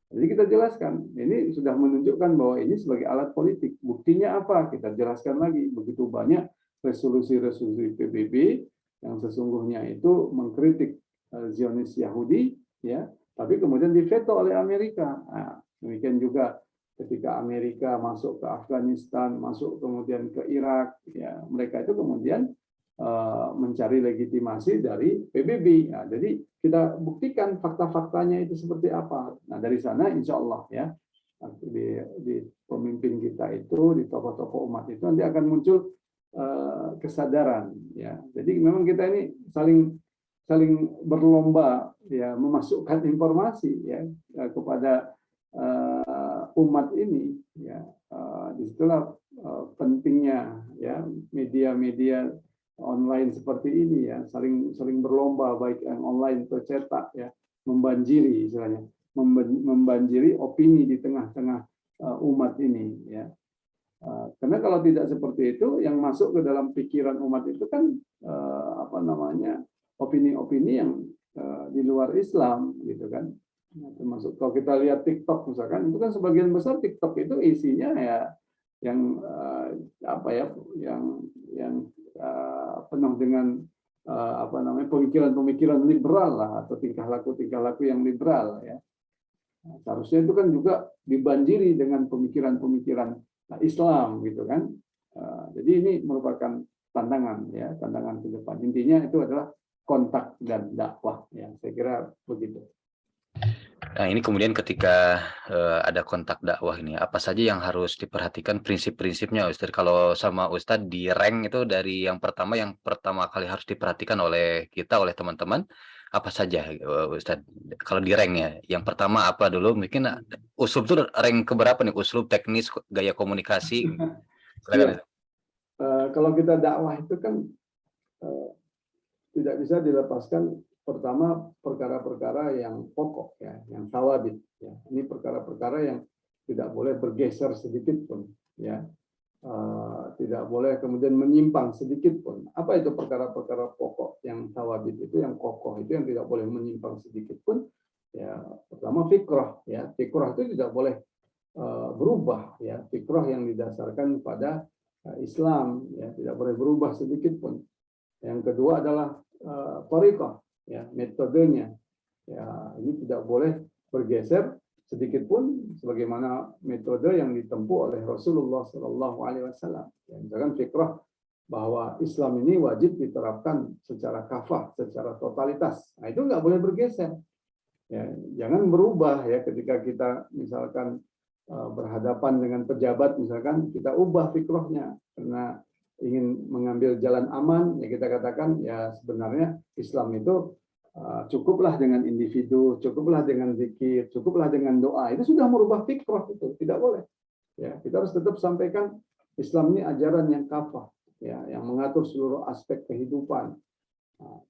Jadi kita jelaskan, ini sudah menunjukkan bahwa ini sebagai alat politik. Buktinya apa? Kita jelaskan lagi. Begitu banyak resolusi-resolusi PBB yang sesungguhnya itu mengkritik Zionis Yahudi, ya, tapi kemudian diveto oleh Amerika. Nah, demikian juga ketika Amerika masuk ke Afghanistan, masuk kemudian ke Irak, ya, mereka itu kemudian mencari legitimasi dari PBB. Nah, jadi kita buktikan fakta-faktanya itu seperti apa. Nah, dari sana insya Allah ya di pemimpin kita itu, di tokoh-tokoh umat itu nanti akan muncul kesadaran. Ya, jadi memang kita ini saling berlomba ya memasukkan informasi ya kepada umat ini, ya. Disitulah pentingnya ya media-media online seperti ini ya, saling berlomba baik yang online atau cetak ya, membanjiri istilahnya, membanjiri opini di tengah-tengah umat ini ya. Karena kalau tidak seperti itu, yang masuk ke dalam pikiran umat itu kan apa namanya, opini-opini yang di luar Islam gitu kan. Termasuk kalau kita lihat TikTok misalkan, itu kan sebagian besar TikTok itu isinya ya yang apa ya, yang penuh dengan apa namanya, pemikiran-pemikiran liberal lah, atau tingkah laku yang liberal ya. Nah, seharusnya itu kan juga dibanjiri dengan pemikiran-pemikiran Islam gitu kan. Jadi ini merupakan tantangan ya, tantangan ke depan. Intinya itu adalah kontak dan dakwah ya, saya kira begitu. Nah, ini kemudian ketika ada kontak dakwah ini, apa saja yang harus diperhatikan prinsip-prinsipnya, Ustadz? Kalau sama Ustadz di rank itu dari yang pertama kali harus diperhatikan oleh kita, oleh teman-teman, apa saja, Ustadz? Kalau di ranknya, yang pertama apa dulu? Mungkin uslub tuh rank keberapa nih? Uslub, teknis, gaya komunikasi? Silakan. Iya. Kalau kita dakwah itu kan tidak bisa dilepaskan pertama perkara-perkara yang pokok ya, yang tawabit ya. Ini perkara-perkara yang tidak boleh bergeser sedikit pun ya. Tidak boleh kemudian menyimpang sedikit pun. Apa itu perkara-perkara pokok yang tawabit itu, yang kokoh itu, yang tidak boleh menyimpang sedikit pun ya. Pertama fikrah ya. Fikrah itu tidak boleh berubah ya. Fikrah yang didasarkan pada Islam ya, tidak boleh berubah sedikit pun. Yang kedua adalah thariqah ya, metodenya ya, ini tidak boleh bergeser sedikit pun sebagaimana metode yang ditempuh oleh Rasulullah SAW. Ya, misalkan fikrah bahwa Islam ini wajib diterapkan secara kafah, secara totalitas. Nah, itu nggak boleh bergeser. Ya, jangan berubah ya ketika kita misalkan berhadapan dengan pejabat, misalkan kita ubah fikrahnya karena ingin mengambil jalan aman, ya kita katakan ya sebenarnya Islam itu cukuplah dengan individu, cukuplah dengan zikir, cukuplah dengan doa. Itu sudah merubah fikrah, itu tidak boleh. Ya, kita harus tetap sampaikan Islam ini ajaran yang kafah, ya, yang mengatur seluruh aspek kehidupan,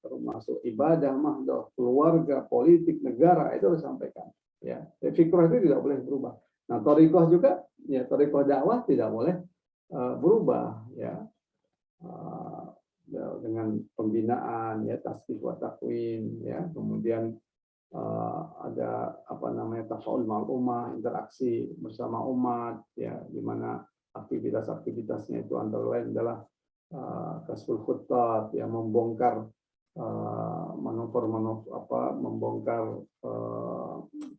termasuk ibadah, mahdoh, keluarga, politik, negara, itu harus sampaikan. Ya, fikrah itu tidak boleh berubah. Nah, thariqah juga, ya, thariqah dakwah tidak boleh berubah, ya. dengan pembinaan, ya, tasdif wa takwin, ya, kemudian ada apa namanya tafaul ma'al ummah, interaksi bersama umat, ya, di mana aktivitas-aktivitasnya itu antara lain adalah kasful khuttat, yang membongkar manuver-manuver membongkar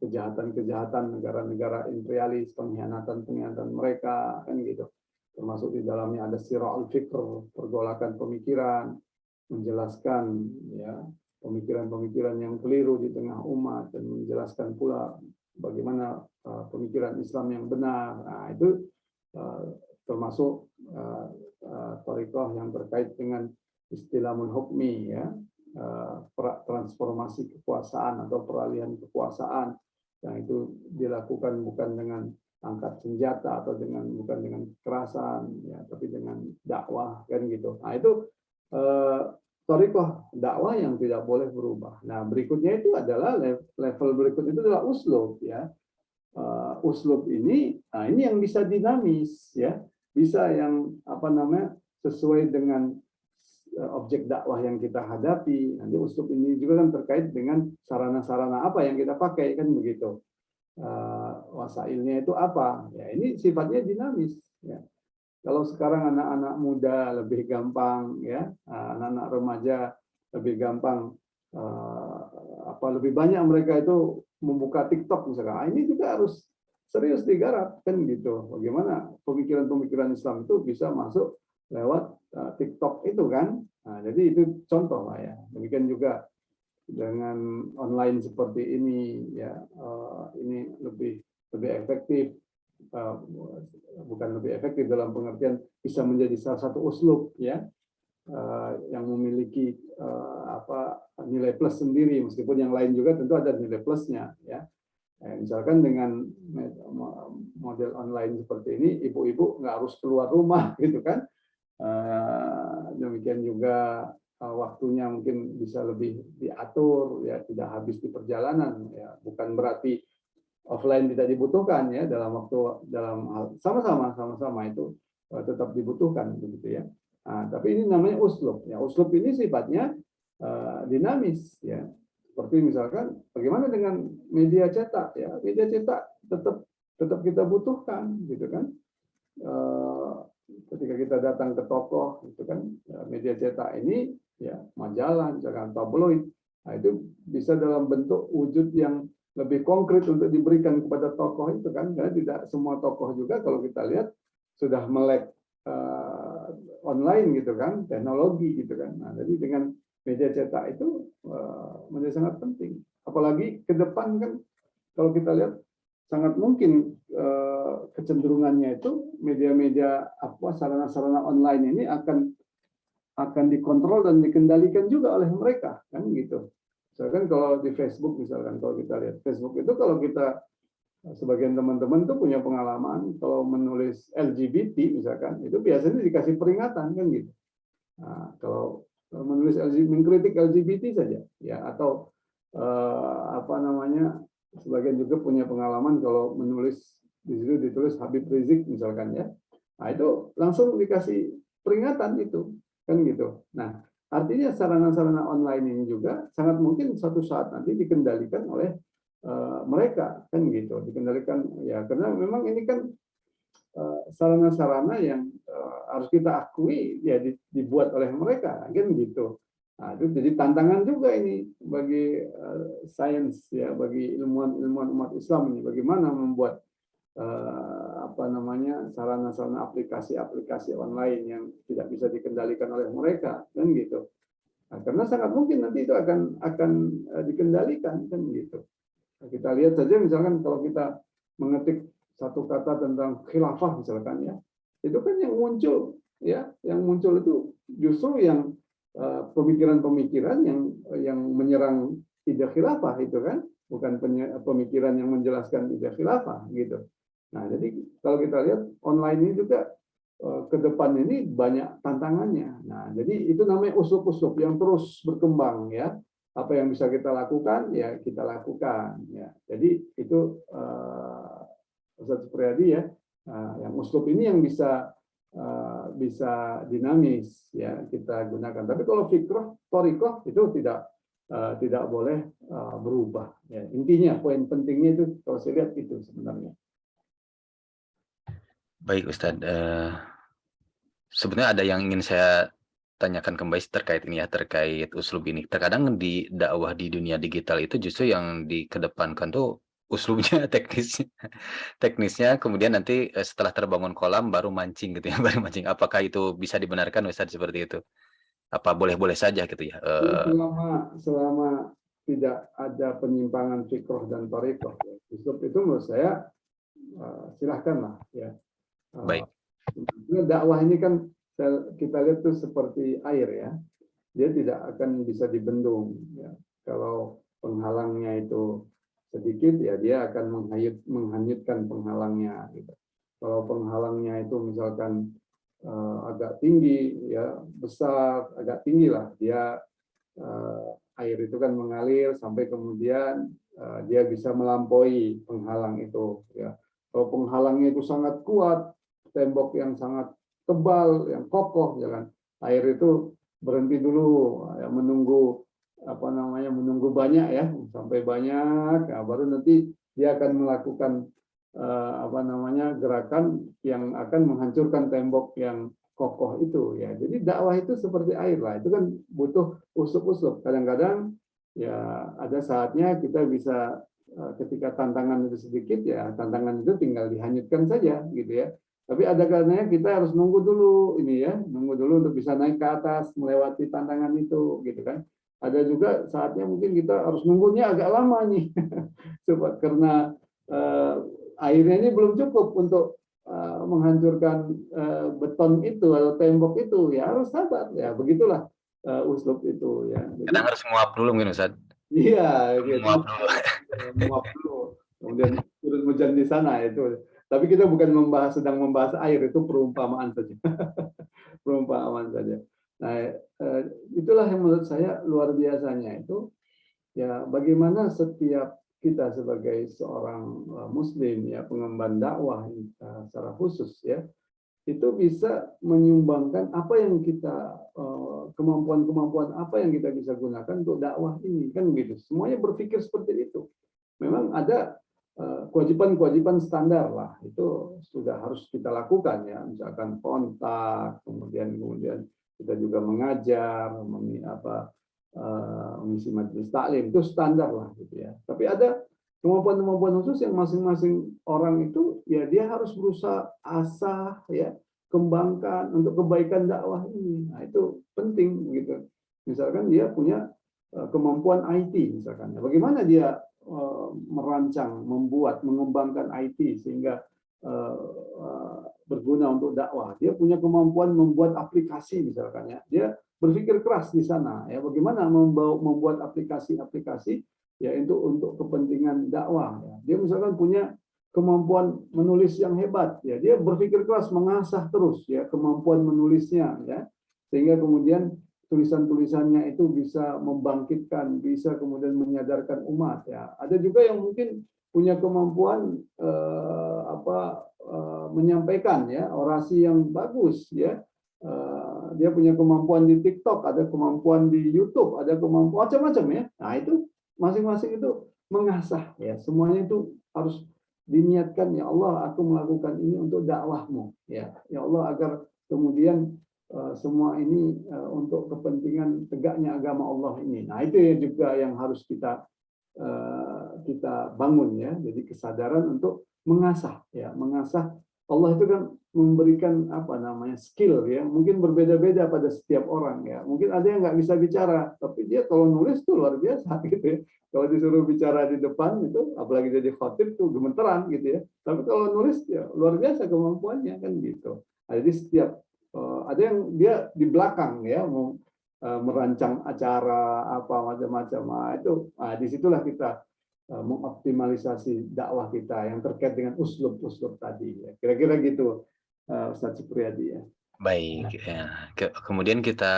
kejahatan-kejahatan negara-negara imperialis, pengkhianatan-pengkhianatan mereka, kan gitu. Termasuk di dalamnya ada sira'ul fikr, pergolakan pemikiran, menjelaskan, ya, pemikiran-pemikiran yang keliru di tengah umat, dan menjelaskan pula bagaimana pemikiran Islam yang benar. Nah, itu termasuk thariqah yang terkait dengan istilahul hukmi, ya, transformasi kekuasaan atau peralihan kekuasaan, yang itu dilakukan bukan dengan angkat senjata atau bukan dengan kekerasan, ya, tapi dengan dakwah, kan gitu. Nah, itu thariqah dakwah yang tidak boleh berubah. Nah, berikutnya itu adalah level berikut itu adalah uslub, ya. Uslub ini, nah, ini yang bisa dinamis, ya, bisa yang apa namanya sesuai dengan objek dakwah yang kita hadapi. Nanti uslub ini juga kan terkait dengan sarana-sarana apa yang kita pakai, kan begitu. Wasailnya itu apa? Ya, ini sifatnya dinamis, ya. Kalau sekarang anak-anak muda lebih gampang, ya, anak-anak remaja lebih gampang, lebih banyak mereka itu membuka TikTok misalkan. Ini juga harus serius digarap, kan gitu. Bagaimana pemikiran-pemikiran Islam itu bisa masuk lewat TikTok itu, kan. Nah, jadi itu contoh lah, ya. Demikian juga dengan online seperti ini, ya, ini lebih efektif. Bukan lebih efektif dalam pengertian bisa menjadi salah satu uslub, ya, yang memiliki nilai plus sendiri, meskipun yang lain juga tentu ada nilai plusnya, ya. Misalkan dengan model online seperti ini, ibu-ibu nggak harus keluar rumah, gitu kan. Demikian juga waktunya mungkin bisa lebih diatur, ya, tidak habis di perjalanan, ya. Bukan berarti offline tidak dibutuhkan, ya, dalam hal sama-sama itu tetap dibutuhkan, begitu, ya. Nah, tapi ini namanya uslub, ya. Uslub ini sifatnya dinamis, ya. Seperti misalkan bagaimana dengan media cetak, ya. Media cetak tetap kita butuhkan, gitu kan. Ketika kita datang ke toko, itu kan, media cetak ini, ya, majalah, misalkan tabloid, nah, itu bisa dalam bentuk wujud yang lebih konkret untuk diberikan kepada tokoh itu, kan, karena tidak semua tokoh juga kalau kita lihat sudah melek online, gitu kan, teknologi, gitu kan. Nah, jadi dengan media cetak itu menjadi sangat penting, apalagi ke depan, kan, kalau kita lihat sangat mungkin kecenderungannya itu media-media sarana-sarana online ini akan dikontrol dan dikendalikan juga oleh mereka, kan, gitu. Misalkan kalau di Facebook, misalkan kalau kita lihat Facebook itu, kalau kita sebagian teman-teman tuh punya pengalaman kalau menulis LGBT misalkan, itu biasanya dikasih peringatan, kan, gitu. Nah, kalau menulis mengkritik LGBT saja, ya, atau sebagian juga punya pengalaman kalau menulis di situ ditulis Habib Rizik misalkan, ya. Nah, itu langsung dikasih peringatan itu, kan, gitu. Nah, artinya sarana-sarana online ini juga sangat mungkin suatu saat nanti dikendalikan oleh mereka, kan, gitu. Dikendalikan, ya, karena memang ini kan sarana-sarana yang harus kita akui, ya, dibuat oleh mereka, kan, gitu. Nah, itu jadi tantangan juga ini bagi sains, ya, bagi ilmuwan umat Islam ini, bagaimana membuat sarana-sarana aplikasi-aplikasi online yang tidak bisa dikendalikan oleh mereka, kan, gitu. Nah, karena sangat mungkin nanti itu akan dikendalikan, kan, gitu. Nah, kita lihat saja misalkan kalau kita mengetik satu kata tentang khilafah misalkan, ya, itu kan yang muncul, ya, yang muncul itu justru yang pemikiran-pemikiran yang menyerang ide khilafah itu, kan, bukan pemikiran yang menjelaskan ide khilafah, gitu. Nah, jadi kalau kita lihat online ini juga ke depan ini banyak tantangannya. Nah, jadi itu namanya uslub-uslub yang terus berkembang, ya. Apa yang bisa kita lakukan, ya, kita lakukan, ya. Jadi itu Ustaz Supriyadi, ya, yang uslub ini yang bisa bisa dinamis ya kita gunakan. Tapi kalau fikroh, torikoh itu tidak boleh berubah. Ya. Intinya poin pentingnya itu kalau saya lihat itu sebenarnya. Baik Ustadz, sebenarnya ada yang ingin saya tanyakan kembali terkait ini ya, terkait uslub ini. Terkadang di dakwah di dunia digital itu justru yang dikedepankan tuh uslubnya, teknisnya, kemudian nanti setelah terbangun kolam baru mancing gitu ya, baru mancing. Apakah itu bisa dibenarkan Ustadz seperti itu? Apa boleh-boleh saja gitu ya? Selama tidak ada penyimpangan fikroh dan torikoh, ya. Uslub itu menurut saya silahkanlah ya. Baik. Dakwah ini kan kita lihat tuh seperti air ya, dia tidak akan bisa dibendung ya. Kalau penghalangnya itu sedikit ya dia akan menghanyutkan penghalangnya gitu. Kalau penghalangnya itu misalkan agak tinggi ya, besar, agak tinggi lah, dia air itu kan mengalir sampai kemudian dia bisa melampaui penghalang itu ya. Kalau penghalangnya itu sangat kuat, tembok yang sangat tebal, yang kokoh, ya kan, air itu berhenti dulu, ya, menunggu menunggu banyak ya, sampai banyak, ya, baru nanti dia akan melakukan gerakan yang akan menghancurkan tembok yang kokoh itu ya. Jadi dakwah itu seperti air lah, itu kan butuh uslub-uslub. Kadang-kadang ya ada saatnya kita bisa ketika tantangan itu sedikit ya, tantangan itu tinggal dihanyutkan saja gitu ya. Tapi ada kalanya kita harus nunggu dulu ini ya, nunggu dulu untuk bisa naik ke atas melewati tantangan itu gitu kan. Ada juga saatnya mungkin kita harus nunggunya agak lama nih, karena airnya ini belum cukup untuk menghancurkan beton itu atau tembok itu, ya harus sabar ya, begitulah uslub itu ya. Jadi, Kadang harus nguap dulu mungkin Ustadz. iya, gitu. Nguap dulu. Nguap dulu, kemudian turun hujan di sana itu. Tapi kita bukan sedang membahas air, itu perumpamaan saja. Perumpamaan saja. Nah, itulah yang menurut saya luar biasanya itu ya, bagaimana setiap kita sebagai seorang muslim ya, pengemban dakwah secara khusus ya, itu bisa menyumbangkan apa yang kita kemampuan-kemampuan apa yang kita bisa gunakan untuk dakwah ini, kan begitu. Semuanya berpikir seperti itu. Memang ada kewajiban-kewajiban standar lah, itu sudah harus kita lakukan ya, misalkan kontak, kemudian kita juga mengajar, mengisi majelis taklim, itu standar lah gitu ya. Tapi ada kemampuan-kemampuan khusus yang masing-masing orang itu ya dia harus berusaha asah ya, kembangkan untuk kebaikan dakwah ini. Nah, itu penting gitu. Misalkan dia punya kemampuan IT misalkan. Bagaimana dia merancang, membuat, mengembangkan IT sehingga berguna untuk dakwah. Dia punya kemampuan membuat aplikasi misalkan ya. Dia berpikir keras di sana ya, bagaimana membuat aplikasi-aplikasi ya untuk kepentingan dakwah ya. Dia misalkan punya kemampuan menulis yang hebat ya, dia berpikir keras, mengasah terus ya kemampuan menulisnya ya, sehingga kemudian tulisan-tulisannya itu bisa membangkitkan, bisa kemudian menyadarkan umat ya. Ada juga yang mungkin punya kemampuan menyampaikan ya, orasi yang bagus ya. Dia punya kemampuan di TikTok, ada kemampuan di YouTube, ada kemampuan macam-macam ya. Nah, itu masing-masing itu mengasah ya. Semuanya itu harus diniatkan, ya Allah, aku melakukan ini untuk dakwahmu ya. Ya Allah, agar kemudian semua ini untuk kepentingan tegaknya agama Allah ini. Nah, itu juga yang harus kita bangun ya. Jadi kesadaran untuk mengasah ya, mengasah. Allah itu kan memberikan skill ya, mungkin berbeda-beda pada setiap orang ya. Mungkin ada yang nggak bisa bicara, tapi dia kalau nulis tuh luar biasa gitu ya. Kalau disuruh bicara di depan itu, apalagi jadi khatib tuh gemeteran gitu ya. Tapi kalau nulis ya luar biasa kemampuannya kan gitu. Nah, jadi setiap ada yang dia di belakang ya, mau merancang acara apa macam-macam. Nah, itu disitulah kita mengoptimalisasi dakwah kita yang terkait dengan uslub-uslub tadi. Ya. Kira-kira gitu, Ustaz Supriyadi ya. Baik, ya. Kemudian kita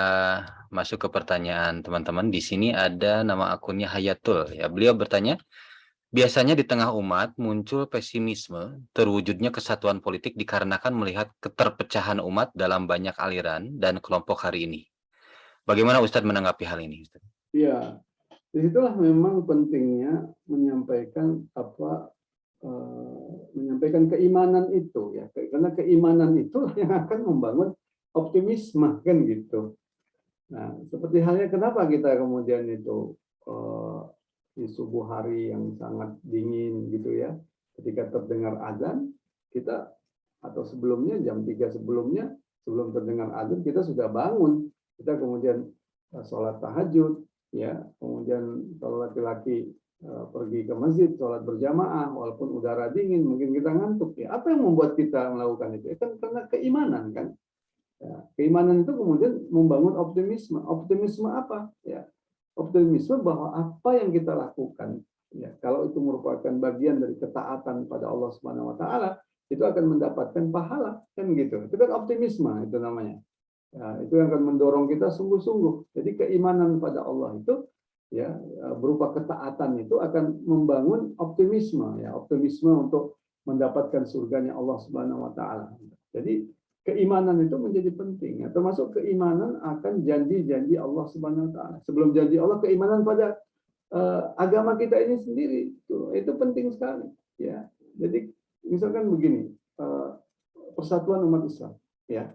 masuk ke pertanyaan teman-teman. Di sini ada nama akunnya Hayatul. Ya, beliau bertanya, Biasanya di tengah umat muncul pesimisme, terwujudnya kesatuan politik dikarenakan melihat keterpecahan umat dalam banyak aliran dan kelompok hari ini. Bagaimana Ustadz menanggapi hal ini, Ustadz? Ya, disitulah memang pentingnya menyampaikan menyampaikan keimanan itu ya, karena keimanan itu yang akan membangun optimisme kan gitu. Nah, seperti halnya kenapa kita kemudian itu di subuh hari yang sangat dingin gitu ya, ketika terdengar azan kita atau sebelumnya jam 3 sebelumnya sebelum terdengar azan kita sudah bangun, kita kemudian sholat tahajud ya, kemudian kalau laki-laki pergi ke masjid sholat berjamaah walaupun udara dingin mungkin kita ngantuk ya, apa yang membuat kita melakukan itu kan karena keimanan kan. Ya, keimanan itu kemudian membangun optimisme. Optimisme apa? Ya, optimisme bahwa apa yang kita lakukan, ya, kalau itu merupakan bagian dari ketaatan pada Allah Subhanahu Wa Taala, itu akan mendapatkan pahala, kan gitu. Itu kan optimisme itu namanya. Ya, itu yang akan mendorong kita sungguh-sungguh. Jadi keimanan pada Allah itu, ya, berupa ketaatan itu akan membangun optimisme, ya, optimisme untuk mendapatkan surganya Allah Subhanahu Wa Taala. Jadi keimanan itu menjadi penting, ya. Termasuk keimanan akan janji-janji Allah Subhanahu Wa Taala. Sebelum janji Allah, keimanan pada agama kita ini sendiri itu penting sekali. Ya, jadi misalkan begini, persatuan umat Islam, ya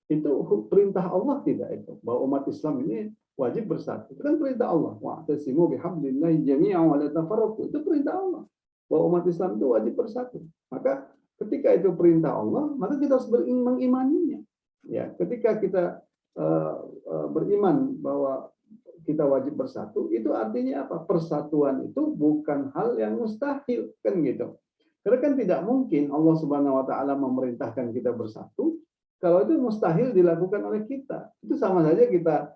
itu perintah Allah tidak itu bahwa umat Islam ini wajib bersatu. Itu kan perintah Allah. Wa'tasimu bihablillahi jami'an wa la tafarraqu. Itu perintah Allah bahwa umat Islam itu wajib bersatu. Maka ketika itu perintah Allah, maka kita harus mengimaninya. Ya, ketika kita beriman bahwa kita wajib bersatu, itu artinya apa? Persatuan itu bukan hal yang mustahil, kan gitu. Karena kan tidak mungkin Allah Subhanahu Wa Taala memerintahkan kita bersatu kalau itu mustahil dilakukan oleh kita. Itu sama saja kita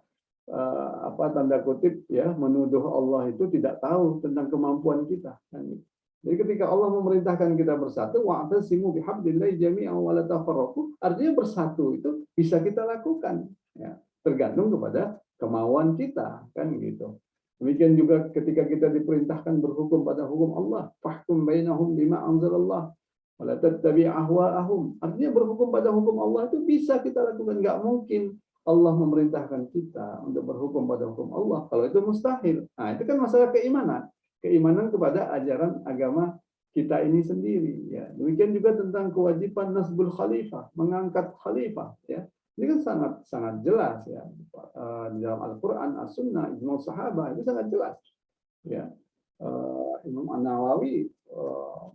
tanda kutip ya menuduh Allah itu tidak tahu tentang kemampuan kita. Jadi ketika Allah memerintahkan kita bersatu, wa'tasimu bihablillahi jami'an wa la tafarraqu, artinya bersatu itu bisa kita lakukan. Ya, tergantung kepada kemauan kita, kan gitu. Demikian juga ketika kita diperintahkan berhukum pada hukum Allah, fahkum bainahum bima anzalallah wa la tattabi' ahwa'ahum. Artinya berhukum pada hukum Allah itu bisa kita lakukan. Nggak mungkin Allah memerintahkan kita untuk berhukum pada hukum Allah kalau itu mustahil. Nah, itu kan masalah keimanan. Keimanan kepada ajaran agama kita ini sendiri. Ya, demikian juga tentang kewajiban nasbul khalifah, mengangkat khalifah. Ya, ini kan sangat jelas ya di dalam Al-Quran, As-Sunnah, Ijma' Sahabat itu sangat jelas. Ya, Imam An-Nawawi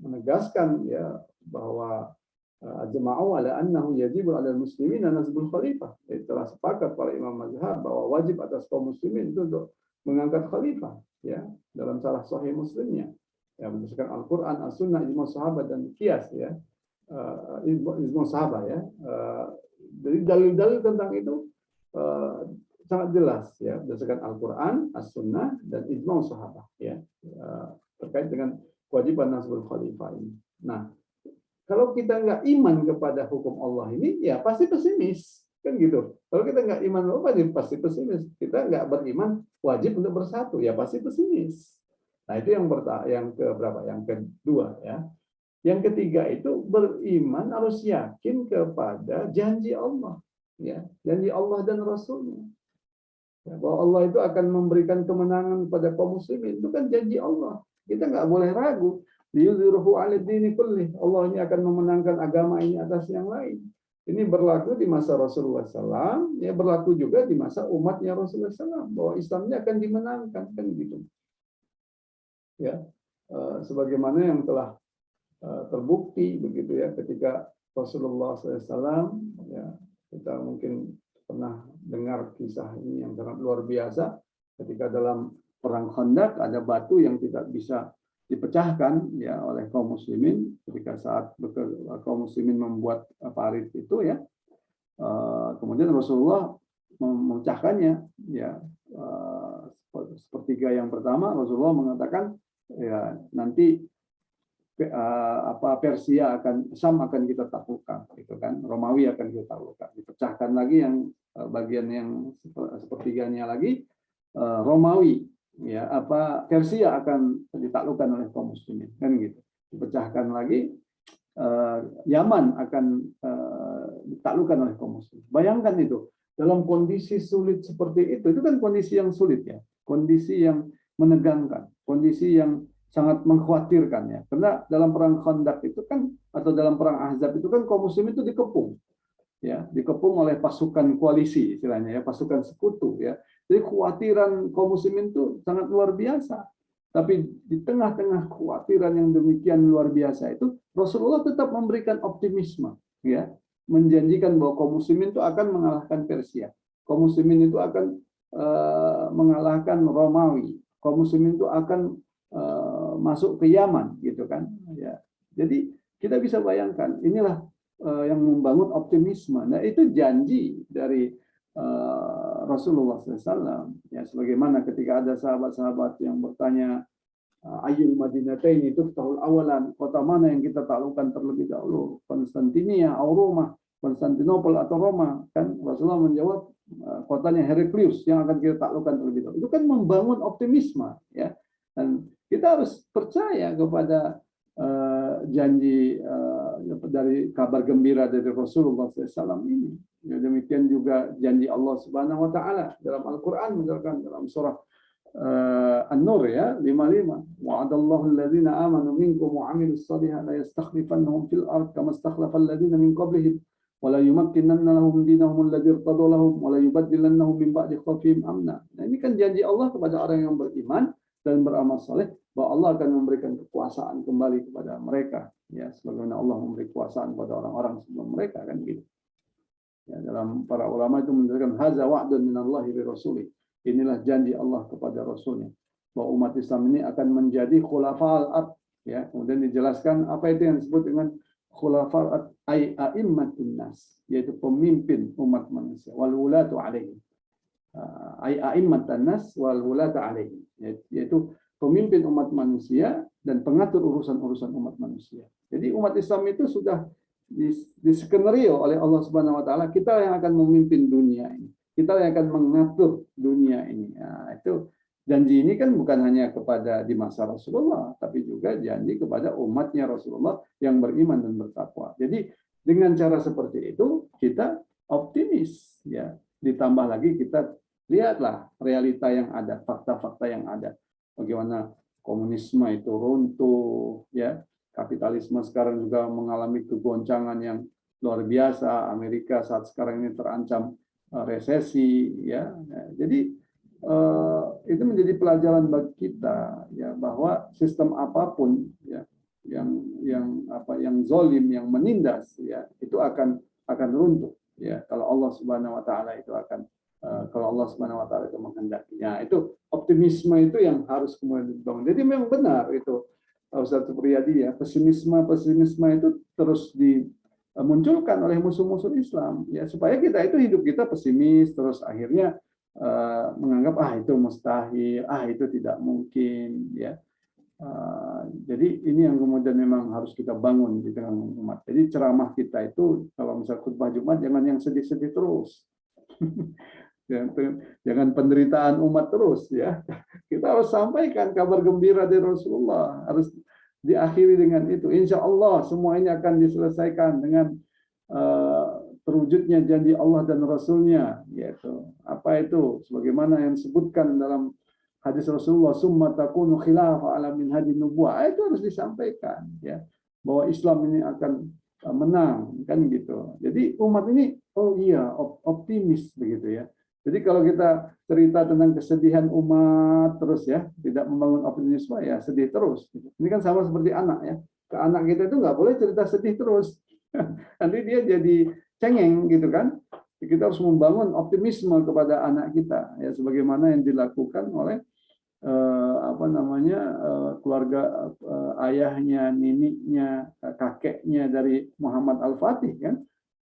menegaskan ya bahwa ajma'u ala annahu yajibu 'alal muslimin nasbul khalifah. Telah sepakat para imam mazhab bahwa wajib atas kaum muslimin itu untuk mengangkat khalifah ya dalam salah sahih muslimnya ya berdasarkan Al-Qur'an, As-Sunnah, Ijma' Sahabat dan Qiyas ya. Ijma' Sahabat ya. Jadi dalil-dalil tentang itu sangat jelas ya berdasarkan Al-Qur'an, As-Sunnah dan Ijma' Sahabat ya terkait dengan kewajiban nasbul khalifah ini. Nah, kalau kita nggak iman kepada hukum Allah ini, ya pasti pesimis, kan gitu. Kalau kita nggak iman, pasti pesimis. Kita nggak beriman, wajib untuk bersatu, ya pasti pesimis. Nah itu yang keberapa? Yang kedua ya. Yang ketiga itu beriman harus yakin kepada janji Allah, ya janji Allah dan Rasulnya. Ya, bahwa Allah itu akan memberikan kemenangan pada kaum muslimin, itu kan janji Allah. Kita nggak boleh ragu. Liyudhirahu 'ala dini kulli. Allah ini akan memenangkan agama ini atas yang lain. Ini berlaku di masa Rasulullah SAW, ya berlaku juga di masa umatnya Rasulullah SAW, bahwa Islamnya akan dimenangkan, kan gitu. Ya, sebagaimana yang telah terbukti begitu ya ketika Rasulullah SAW, ya kita mungkin pernah dengar kisah ini yang sangat luar biasa ketika dalam perang Khandaq ada batu yang tidak bisa dipecahkan ya oleh kaum muslimin ketika saat kaum muslimin membuat parit itu ya kemudian Rasulullah memecahkannya ya sepertiga yang pertama Rasulullah mengatakan ya nanti Persia Syam akan kita taklukkan gitu kan, Romawi akan kita taklukkan, dipecahkan lagi yang bagian yang sepertiganya lagi Romawi ya apa Persia akan ditaklukkan oleh kaum muslimin, kan gitu. Dipecahkan lagi, Yaman akan ditaklukkan oleh kaum muslimin. Bayangkan itu, dalam kondisi sulit seperti itu kan kondisi yang sulit ya, kondisi yang menegangkan, kondisi yang sangat mengkhawatirkan ya. Karena dalam perang Khandaq itu kan, atau dalam perang Ahzab itu kan kaum muslimin itu dikepung, ya, dikepung oleh pasukan koalisi istilahnya ya, pasukan sekutu ya. Jadi kekhawatiran kaum muslimin itu sangat luar biasa. Tapi di tengah-tengah kekhawatiran yang demikian luar biasa itu, Rasulullah tetap memberikan optimisme, ya, menjanjikan bahwa kaum muslimin itu akan mengalahkan Persia, kaum muslimin itu akan mengalahkan Romawi, kaum muslimin itu akan masuk ke Yaman, gitu kan? Ya, jadi kita bisa bayangkan, inilah yang membangun optimisme. Nah, itu janji dari Rasulullah SAW. Ya, sebagaimana ketika ada sahabat-sahabat yang bertanya, Ayul Madinatain itu tahun awalan, kota mana yang kita taklukkan terlebih dahulu, Konstantinia atau Roma, Konstantinopel atau Roma, kan Rasulullah menjawab kotanya Heraklius yang akan kita taklukkan terlebih dahulu. Itu kan membangun optimisme, ya. Dan kita harus percaya kepada janji dari kabar gembira dari Rasulullah SAW ini. Ya, demikian juga janji Allah Subhanahu Wa Taala dalam Al-Quran, misalkan dalam surah An-Nur ya 55. Wa'adallahu alladhina amanu minkum wa 'amilus shalihat la yastakhlifannahum fil ard kama istakhlafa alladhina min qablihim wa la yumakkinanna lahum dinahum alladhi irtada lahum wa la yubaddilannahum min ba'di khawfihim amna. Nah, ini kan janji Allah kepada orang yang beriman dan beramal saleh, bahwa Allah akan memberikan kekuasaan kembali kepada mereka, ya, sebagaimana Allah memberi kekuasaan kepada orang-orang sebelum mereka, kan gitu. Ya, dalam para ulama itu menjelaskan hadza wa'dun minallahi li rasuli. Inilah janji Allah kepada Rasulnya, bahwa umat Islam ini akan menjadi khulafa'al ard, ya. Kemudian dijelaskan apa itu yang disebut dengan khulafa'al ard, a'immatun nas, yaitu pemimpin umat manusia, wal wulatu alaihim. A'immatan nas wal wulatu alaihim, yaitu pemimpin umat manusia dan pengatur urusan-urusan umat manusia. Jadi umat Islam itu sudah diskenario oleh Allah Subhanahu Wa Taala, kita yang akan memimpin dunia ini, kita yang akan mengatur dunia ini. Nah, itu janji ini kan bukan hanya kepada di masa Rasulullah, tapi juga janji kepada umatnya Rasulullah yang beriman dan bertakwa. Jadi dengan cara seperti itu kita optimis, ya. Ditambah lagi kita lihatlah realita yang ada, fakta-fakta yang ada. Bagaimana komunisme itu runtuh, ya. Kapitalisme sekarang juga mengalami kegoncangan yang luar biasa. Amerika saat sekarang ini terancam resesi, ya. Jadi itu menjadi pelajaran bagi kita, ya, bahwa sistem apapun, ya, yang zalim, yang menindas, ya, itu akan runtuh, ya, kalau Allah Subhanahu Wa Taala itu akan kalau Allah Subhanahu Wa Taala itu menghendakinya. Itu optimisme itu yang harus kemudian dibangun. Jadi memang benar itu Ustaz Supriyadi, ya, pesimisme itu terus dimunculkan oleh musuh-musuh Islam, ya, supaya kita itu hidup kita pesimis, terus akhirnya menganggap itu mustahil, itu tidak mungkin, ya. Jadi ini yang kemudian memang harus kita bangun di tengah umat. Jadi ceramah kita itu kalau misalnya khutbah Jumat jangan yang sedih-sedih terus. Jangan penderitaan umat terus, ya. Kita harus sampaikan kabar gembira dari Rasulullah, harus diakhiri dengan itu. Insya Allah semua ini akan diselesaikan dengan terwujudnya janji Allah dan Rasulnya, yaitu apa itu? Sebagaimana yang disebutkan dalam hadis Rasulullah, summa takunu khilafah ala minhajin nubuwah. Itu harus disampaikan, ya, bahwa Islam ini akan menang, kan gitu. Jadi umat ini optimis begitu, ya. Jadi kalau kita cerita tentang kesedihan umat terus, ya, tidak membangun optimisme, ya sedih terus. Ini kan sama seperti anak, ya. Ke anak kita itu nggak boleh cerita sedih terus. Nanti dia jadi cengeng, gitu kan. Kita harus membangun optimisme kepada anak kita, ya, sebagaimana yang dilakukan oleh keluarga ayahnya, niniknya, kakeknya dari Muhammad Al-Fatih, kan,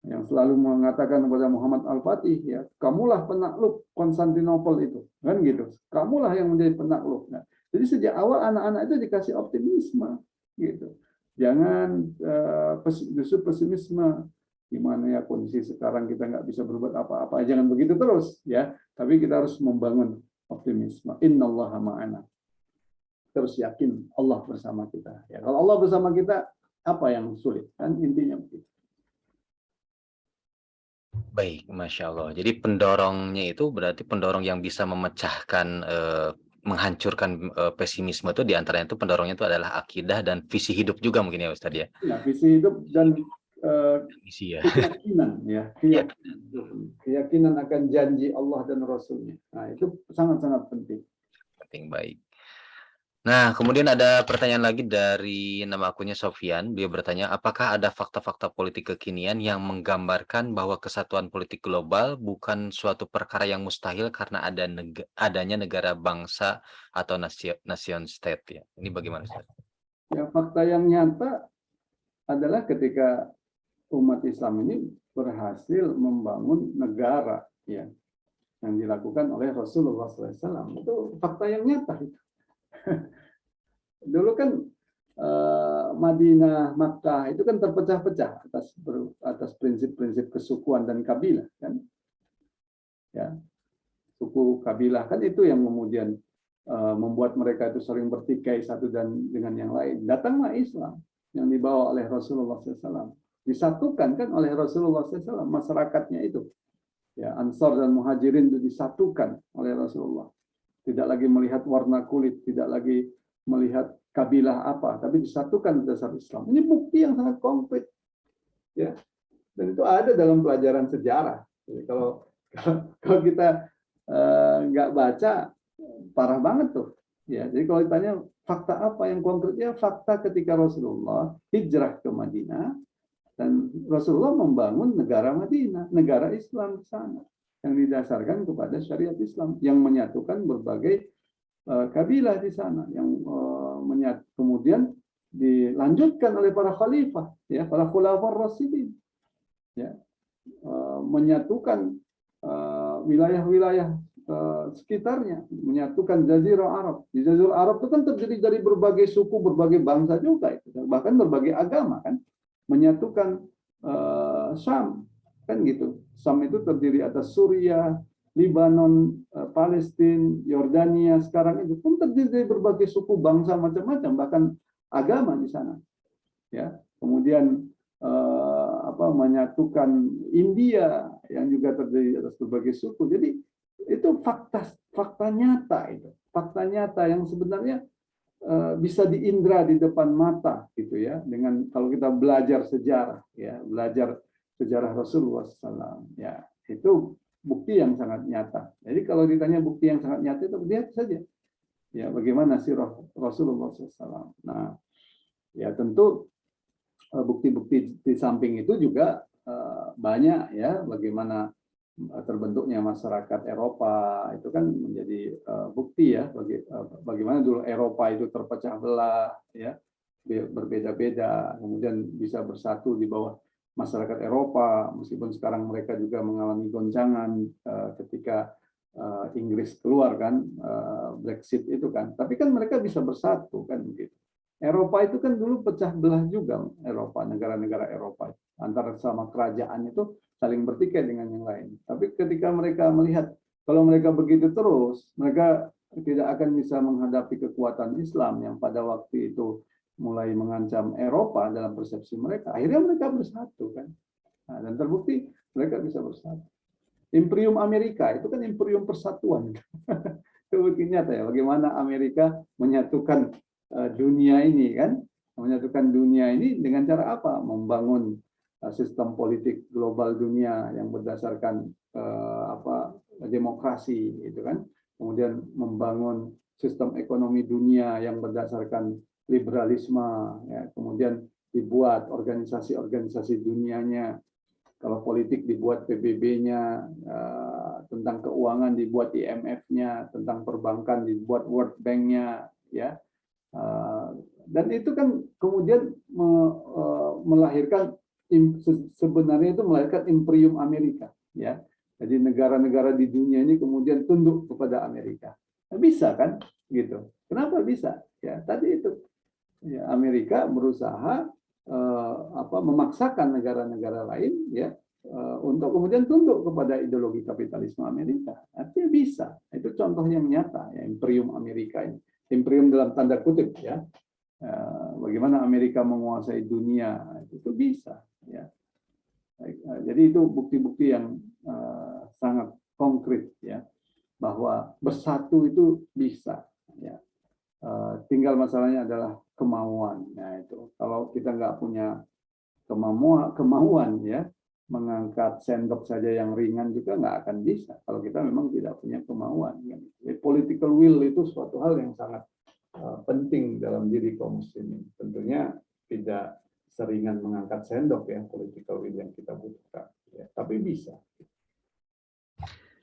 yang selalu mengatakan kepada Muhammad Al-Fatih, ya, kamulah penakluk Konstantinopel itu, kan gitu. Kamulah yang menjadi penakluk. Nah, jadi sejak awal anak-anak itu dikasih optimisme, gitu. Jangan justru pesimisme. Gimana ya kondisi sekarang kita nggak bisa berbuat apa-apa. Jangan begitu terus, ya. Tapi kita harus membangun optimisme. Innallaha ma'ana. Terus yakin Allah bersama kita. Ya, kalau Allah bersama kita, apa yang sulit? Kan intinya begitu. Baik, Masya Allah. Jadi pendorongnya itu berarti pendorong yang bisa memecahkan, menghancurkan, pesimisme itu diantaranya itu pendorongnya itu adalah akidah dan visi hidup juga mungkin ya Ustadz ya? Ya, visi hidup dan Visi ya. keyakinan, ya, Iya, keyakinan akan janji Allah dan Rasulnya. Nah, itu sangat-sangat penting. penting, baik. Nah, kemudian ada pertanyaan lagi dari nama akunnya Sofian. Dia bertanya, apakah ada fakta-fakta politik kekinian yang menggambarkan bahwa kesatuan politik global bukan suatu perkara yang mustahil karena adanya negara bangsa atau nation state ya? Ini bagaimana Ustaz? Ya, fakta yang nyata adalah ketika umat Islam ini berhasil membangun negara, ya, yang dilakukan oleh Rasulullah SAW. Itu fakta yang nyata. Dulu kan Madinah, Makkah itu kan terpecah-pecah atas prinsip-prinsip kesukuan dan kabilah, kan? Ya, suku kabilah kan itu yang kemudian membuat mereka itu sering bertikai satu dan dengan yang lain. Datanglah Islam yang dibawa oleh Rasulullah SAW, disatukan kan oleh Rasulullah SAW masyarakatnya itu. Ya, Ansar dan Muhajirin itu disatukan oleh Rasulullah. Tidak lagi melihat warna kulit, tidak lagi melihat kabilah apa, tapi disatukan dasar Islam. Ini bukti yang sangat konkret, ya. Dan itu ada dalam pelajaran sejarah. Jadi kalau kita nggak baca, parah banget tuh. Ya, jadi kalau ditanya fakta apa yang konkretnya, fakta ketika Rasulullah hijrah ke Madinah dan Rasulullah membangun negara Madinah, negara Islam di sana yang didasarkan kepada syariat Islam yang menyatukan berbagai kabilah di sana, yang kemudian dilanjutkan oleh para khalifah, ya, para khulafaur rasyidin, ya, menyatukan wilayah-wilayah sekitarnya, menyatukan Jazirah Arab. Di Jazirah Arab itu kan terdiri dari berbagai suku, berbagai bangsa juga, itu, bahkan berbagai agama, kan, menyatukan Syam, kan gitu. Syam itu terdiri atas Suriah, Lebanon, Palestina, Yordania, sekarang itu pun terdiri dari berbagai suku bangsa macam-macam, bahkan agama di sana. Ya, kemudian menyatukan India yang juga terdiri atas berbagai suku. Jadi itu fakta nyata, itu fakta nyata yang sebenarnya bisa diindra di depan mata, gitu ya. Dengan kalau kita belajar sejarah, ya, belajar sejarah Rasulullah SAW, ya, itu bukti yang sangat nyata. Jadi kalau ditanya bukti yang sangat nyata itu lihat saja, ya, bagaimana sirah Rasulullah SAW. Nah, ya, tentu bukti-bukti di samping itu juga banyak, ya, bagaimana terbentuknya masyarakat Eropa itu kan menjadi bukti, ya, bagaimana dulu Eropa itu terpecah belah, ya, berbeda-beda, kemudian bisa bersatu di bawah masyarakat Eropa, meskipun sekarang mereka juga mengalami goncangan ketika Inggris keluar, kan, Brexit itu, kan, tapi kan mereka bisa bersatu, kan, begitu. Eropa itu kan dulu pecah belah juga, Eropa, negara-negara Eropa antara sama kerajaan itu saling bertikai dengan yang lain. Tapi ketika mereka melihat kalau mereka begitu terus, mereka tidak akan bisa menghadapi kekuatan Islam yang pada waktu itu mulai mengancam Eropa dalam persepsi mereka. Akhirnya mereka bersatu, kan. Nah, dan terbukti mereka bisa bersatu. Imperium Amerika itu kan imperium persatuan. Itu bukti nyata, ya, bagaimana Amerika menyatukan dunia ini, kan, menyatukan dunia ini dengan cara apa? Membangun sistem politik global dunia yang berdasarkan demokrasi, itu, kan, kemudian membangun sistem ekonomi dunia yang berdasarkan liberalisme, ya, kemudian dibuat organisasi-organisasi dunianya. Kalau politik dibuat PBB-nya, tentang keuangan dibuat IMF-nya, tentang perbankan dibuat World Bank-nya, ya. Dan itu kan kemudian melahirkan, sebenarnya itu melahirkan imperium Amerika, ya. Jadi negara-negara di dunia ini kemudian tunduk kepada Amerika. Nah, bisa, kan, gitu. Kenapa bisa? Ya, tadi itu, ya, Amerika berusaha memaksakan negara-negara lain, ya, untuk kemudian tunduk kepada ideologi kapitalisme Amerika. Artinya bisa. Itu contoh yang nyata ya, imperium Amerika ini, imperium dalam tanda kutip ya. Bagaimana Amerika menguasai dunia itu bisa ya. Jadi itu bukti-bukti yang sangat konkret ya, bahwa bersatu itu bisa ya. Tinggal masalahnya adalah kemauan. Nah itu kalau kita nggak punya kemauan ya, mengangkat sendok saja yang ringan juga nggak akan bisa kalau kita memang tidak punya kemauan. Jadi, political will itu suatu hal yang sangat penting dalam diri kaum muslimin. Tentunya tidak seringan mengangkat sendok ya, political will yang kita butuhkan. Ya, tapi bisa.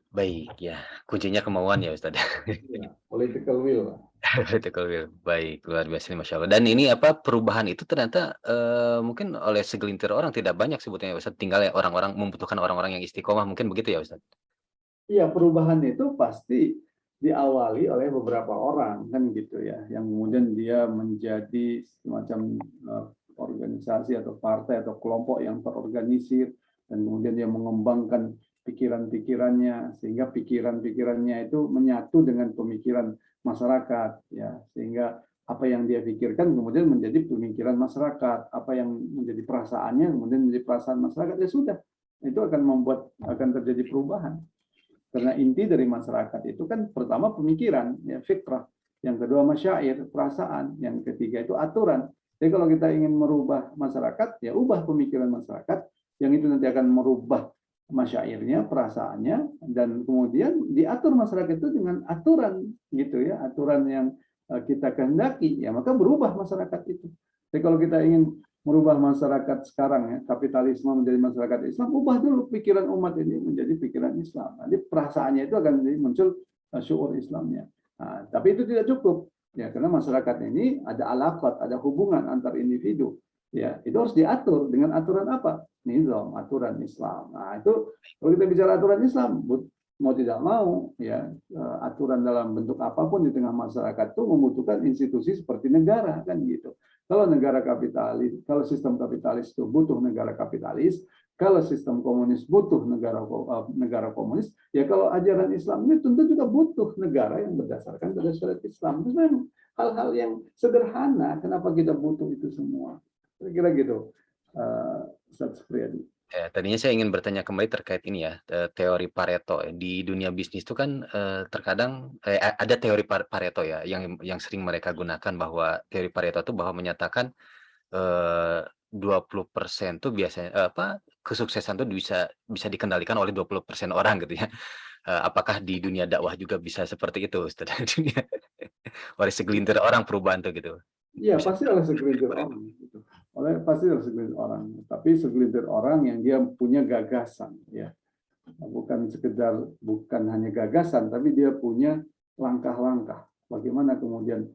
Baik ya, kuncinya kemauan ya Ustaz. Ya, political will. Political will. Baik, luar biasa Masya Allah. Dan ini apa perubahan itu ternyata mungkin oleh segelintir orang tidak banyak sebetulnya Ustaz. Tinggal ya orang-orang membutuhkan orang-orang yang istiqomah mungkin begitu ya Ustaz. Iya, perubahan itu pasti diawali oleh beberapa orang kan gitu ya, yang kemudian dia menjadi semacam organisasi atau partai atau kelompok yang terorganisir, dan kemudian dia mengembangkan pikiran-pikirannya sehingga pikiran-pikirannya itu menyatu dengan pemikiran masyarakat ya, sehingga apa yang dia pikirkan kemudian menjadi pemikiran masyarakat, apa yang menjadi perasaannya kemudian menjadi perasaan masyarakat, ya sudah, itu akan terjadi perubahan. Karena inti dari masyarakat itu kan pertama pemikiran, ya fikrah, yang kedua masyair, perasaan, yang ketiga itu aturan. Jadi kalau kita ingin merubah masyarakat, ya ubah pemikiran masyarakat, yang itu nanti akan merubah masyairnya, perasaannya, dan kemudian diatur masyarakat itu dengan aturan, gitu ya, aturan yang kita kehendaki, ya maka berubah masyarakat itu. Jadi kalau kita ingin merubah masyarakat sekarang ya, kapitalisme menjadi masyarakat Islam, ubah dulu pikiran umat ini menjadi pikiran Islam. Nanti perasaannya itu akan muncul syuur Islamnya. Nah, tapi itu tidak cukup ya, karena masyarakat ini ada alaqat, ada hubungan antar individu. Ya, itu harus diatur dengan aturan apa? Nizam, aturan Islam. Nah, itu kalau kita bicara aturan Islam, mau tidak mau ya, aturan dalam bentuk apapun di tengah masyarakat itu membutuhkan institusi seperti negara kan gitu. Kalau negara kapitalis, kalau sistem kapitalis itu butuh negara kapitalis, kalau sistem komunis butuh negara komunis, ya kalau ajaran Islam ini tentu juga butuh negara yang berdasarkan pada syariat Islam. Itu memang hal-hal yang sederhana, kenapa kita butuh itu semua? Kira-kira gitu, Ustaz Supriyadi. Ya, tadinya saya ingin bertanya kembali terkait ini ya, teori Pareto. Di dunia bisnis itu kan terkadang ada teori Pareto ya, yang sering mereka gunakan, bahwa teori Pareto itu bahwa menyatakan 20% tuh biasanya kesuksesan tuh bisa dikendalikan oleh 20% orang gitu ya. Apakah di dunia dakwah juga bisa seperti itu Ustaz? Oleh segelintir orang perubahan tuh gitu. Iya, Bisa pasti oleh segelintir orang. Gitu. Pasti oleh segelintir orang. Tapi segelintir orang yang dia punya gagasan, ya, bukan hanya gagasan, tapi dia punya langkah-langkah. Bagaimana kemudian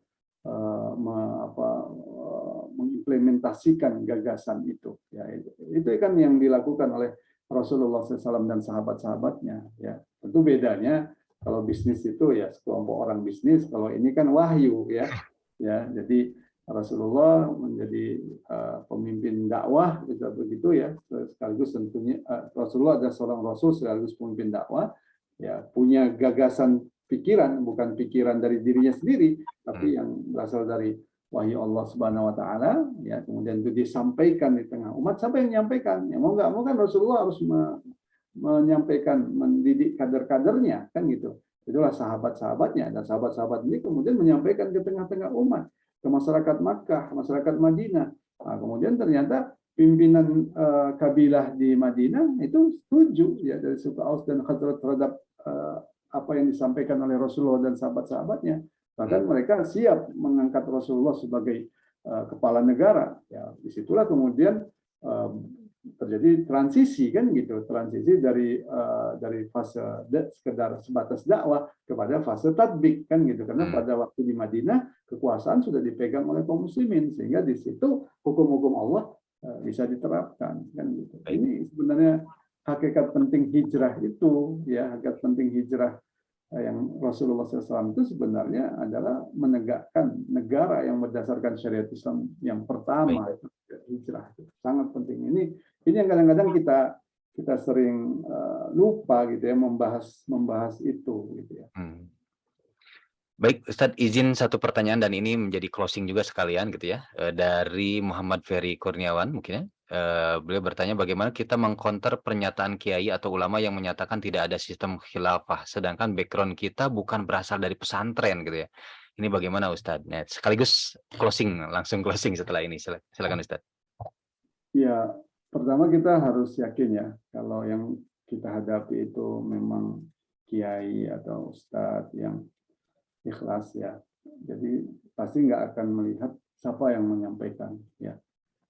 mengimplementasikan gagasan itu. Ya, itu kan yang dilakukan oleh Rasulullah SAW dan sahabat-sahabatnya. Ya, tentu bedanya kalau bisnis itu ya sekelompok orang bisnis, kalau ini kan wahyu ya. Ya, jadi Rasulullah menjadi pemimpin dakwah begitu ya, sekaligus tentunya Rasulullah adalah seorang rasul sekaligus pemimpin dakwah, ya punya gagasan pikiran, bukan pikiran dari dirinya sendiri, tapi yang berasal dari wahyu Allah Subhanahu wa taala, ya kemudian itu disampaikan di tengah umat. Siapa yang menyampaikan? Ya mau nggak mau kan Rasulullah harus menyampaikan, mendidik kader-kadernya kan gitu. Itulah sahabat-sahabatnya, dan sahabat-sahabat ini kemudian menyampaikan ke tengah-tengah umat, ke masyarakat Makkah, masyarakat Madinah. Nah, kemudian ternyata pimpinan kabilah di Madinah itu setuju ya, dari suku Aus dan Khazraj terhadap apa yang disampaikan oleh Rasulullah dan sahabat-sahabatnya. Bahkan mereka siap mengangkat Rasulullah sebagai kepala negara. Ya, disitulah kemudian terjadi transisi kan gitu, transisi dari fase sekedar sebatas dakwah kepada fase tatbik kan gitu, karena pada waktu di Madinah kekuasaan sudah dipegang oleh kaum muslimin, sehingga di situ hukum-hukum Allah bisa diterapkan kan gitu. Ini sebenarnya hakikat penting hijrah itu ya, hakikat penting hijrah yang Rasulullah SAW itu sebenarnya adalah menegakkan negara yang berdasarkan syariat Islam yang pertama. Itu hijrah, itu sangat penting. Ini yang kadang-kadang kita sering lupa gitu ya, membahas itu gitu ya. Baik, Ustadz, izin satu pertanyaan dan ini menjadi closing juga sekalian gitu ya, dari Muhammad Ferry Kurniawan mungkin ya. Beliau bertanya bagaimana kita mengcounter pernyataan kiai atau ulama yang menyatakan tidak ada sistem khilafah, sedangkan background kita bukan berasal dari pesantren gitu ya. Ini bagaimana Ustadz? Nah, sekaligus closing, langsung closing setelah ini. Silakan Ustadz. Ya, pertama kita harus yakin ya, kalau yang kita hadapi itu memang kiai atau ustadz yang ikhlas ya. Jadi pasti nggak akan melihat siapa yang menyampaikan ya.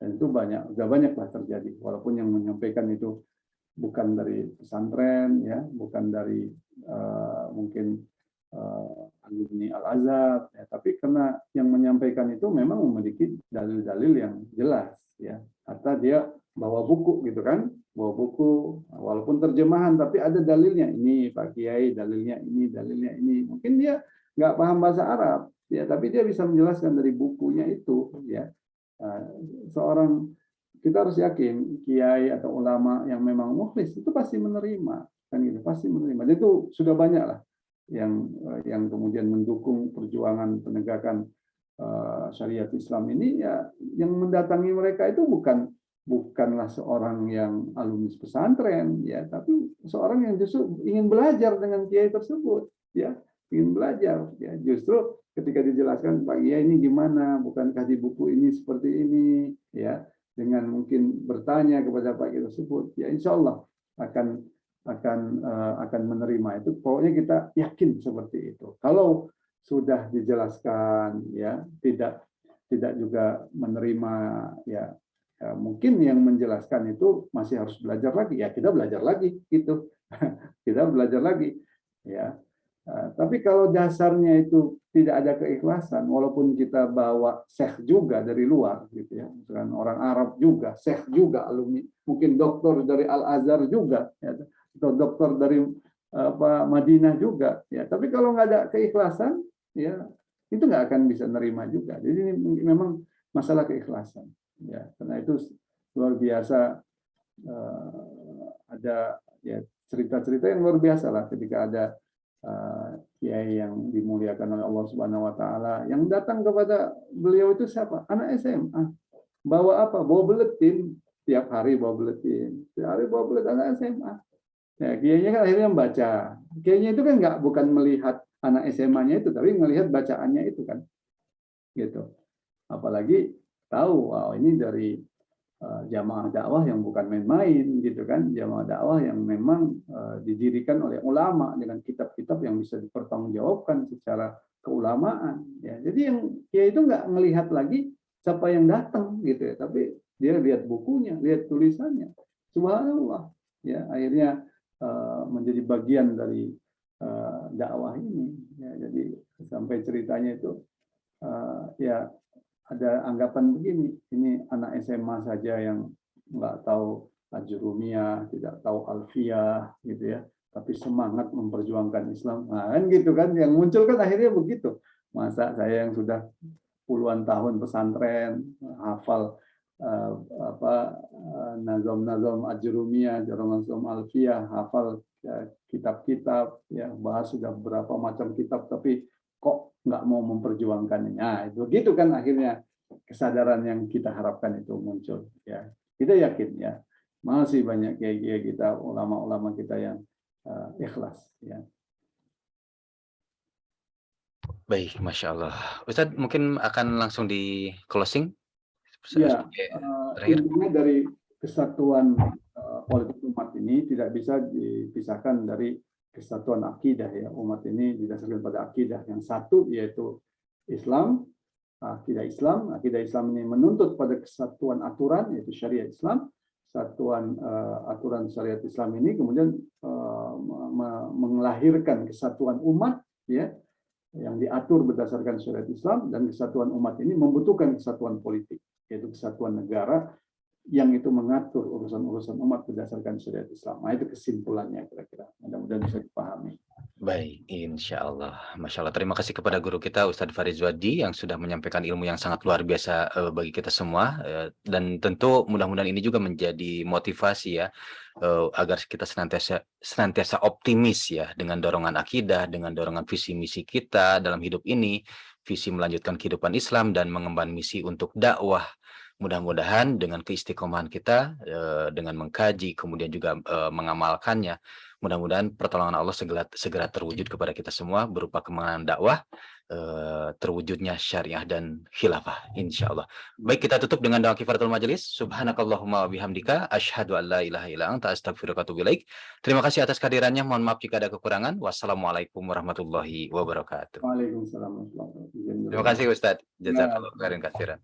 Dan itu sudah banyaklah terjadi. Walaupun yang menyampaikan itu bukan dari pesantren ya, bukan dari mungkin alumni Al-Azhar ya, tapi karena yang menyampaikan itu memang memiliki dalil-dalil yang jelas ya. Atau dia bawa buku gitu kan, bawa buku walaupun terjemahan tapi ada dalilnya, ini Pak Kiai dalilnya ini. Mungkin dia nggak paham bahasa Arab ya, tapi dia bisa menjelaskan dari bukunya itu ya. Seorang, kita harus yakin kiai atau ulama yang memang mukhlis itu pasti menerima kan gitu, pasti menerima. Dan itu sudah banyak lah yang kemudian mendukung perjuangan penegakan syariat Islam ini ya. Yang mendatangi mereka itu bukanlah seorang yang alumni pesantren ya, tapi seorang yang justru ingin belajar dengan kiai tersebut ya, ingin belajar ya. Justru ketika dijelaskan, Pak Kiai ini gimana, bukankah di buku ini seperti ini ya, dengan mungkin bertanya kepada Pak Kiai tersebut ya, insya Allah akan menerima itu. Pokoknya kita yakin seperti itu. Kalau sudah dijelaskan ya tidak juga menerima ya, mungkin yang menjelaskan itu masih harus belajar lagi ya, kita belajar lagi gitu. Kita belajar lagi ya. Tapi kalau dasarnya itu tidak ada keikhlasan, walaupun kita bawa syekh juga dari luar gitu ya, misalkan orang Arab juga, syekh juga alumni, mungkin doktor dari Al-Azhar juga ya, atau dokter dari Madinah juga ya, tapi kalau nggak ada keikhlasan ya, itu nggak akan bisa nerima juga. Jadi ini memang masalah keikhlasan ya, karena itu luar biasa. Ada ya cerita-cerita yang luar biasa lah ketika ada kiai yang dimuliakan oleh Allah Subhanahu wa taala yang datang kepada beliau itu siapa? Anak SMA. Bawa apa? Bawa buletin. Tiap hari bawa buletin. Tiap hari bawa buletin anak SMA. Ya, kiainya kan akhirnya membaca. Kiainya itu kan bukan melihat anak SMA-nya itu, tapi melihat bacaannya itu kan. Gitu. Apalagi tahu, wow, ini dari jamaah dakwah yang bukan main-main gitu kan, jamaah dakwah yang memang didirikan oleh ulama dengan kitab-kitab yang bisa dipertanggungjawabkan secara keulamaan ya. Jadi yang dia itu nggak melihat lagi siapa yang datang gitu ya, tapi dia lihat bukunya, lihat tulisannya. Subhanallah ya, akhirnya menjadi bagian dari dakwah ini ya. Jadi sampai ceritanya itu ya ada anggapan begini, ini anak SMA saja yang nggak tahu Ajurumiyah, tidak tahu Alfiyah, gitu ya, tapi semangat memperjuangkan Islam. Nah, kan gitu kan, yang muncul kan akhirnya begitu. Masa saya yang sudah puluhan tahun pesantren, hafal nazom-nazom Ajurumiyah, nazom Alfiyah, hafal kitab-kitab, ya bahas sudah berapa macam kitab, tapi kok nggak mau memperjuangkannya. Nah, itu gitu kan akhirnya kesadaran yang kita harapkan itu muncul ya. Kita yakin ya, masih banyak kiai-kiai kita, ulama-ulama kita yang ikhlas ya. Baik, Masya Allah. Ustadz mungkin akan langsung di closing Ya, terakhir. intinya dari kesatuan politik umat ini tidak bisa dipisahkan dari kesatuan akidah ya. Umat ini didasarkan pada akidah yang satu, yaitu Islam. Akidah Islam ini menuntut pada kesatuan aturan, yaitu syariat Islam. Satuan aturan syariat Islam ini kemudian melahirkan kesatuan umat ya, yang diatur berdasarkan syariat Islam, dan kesatuan umat ini membutuhkan kesatuan politik, yaitu kesatuan negara yang itu mengatur urusan-urusan umat berdasarkan syariat Islam. Nah, itu kesimpulannya kira-kira. Mudah-mudahan bisa dipahami. Baik, insya Allah. Masya Allah. Terima kasih kepada guru kita Ustadz Farizwadi yang sudah menyampaikan ilmu yang sangat luar biasa bagi kita semua. Dan tentu mudah-mudahan ini juga menjadi motivasi ya, agar kita senantiasa optimis ya dengan dorongan akidah, dengan dorongan visi misi kita dalam hidup ini, visi melanjutkan kehidupan Islam dan mengemban misi untuk dakwah. Mudah-mudahan dengan keistiqomahan kita, dengan mengkaji, kemudian juga mengamalkannya, mudah-mudahan pertolongan Allah segera terwujud kepada kita semua berupa kemenangan dakwah, terwujudnya syariah dan khilafah, insya Allah. Baik, kita tutup dengan doa kifaratul majelis. Subhanakallahumma wa bihamdika, asyhadu an la ilaha illa anta, astaghfiruka wa atubu ilaik. Terima kasih atas kehadirannya. Mohon maaf jika ada kekurangan. Wassalamualaikum warahmatullahi wabarakatuh. Waalaikumsalam warahmatullahi wabarakatuh. Terima kasih Ustadz. Ya, Jazakallahu khairan katsiran.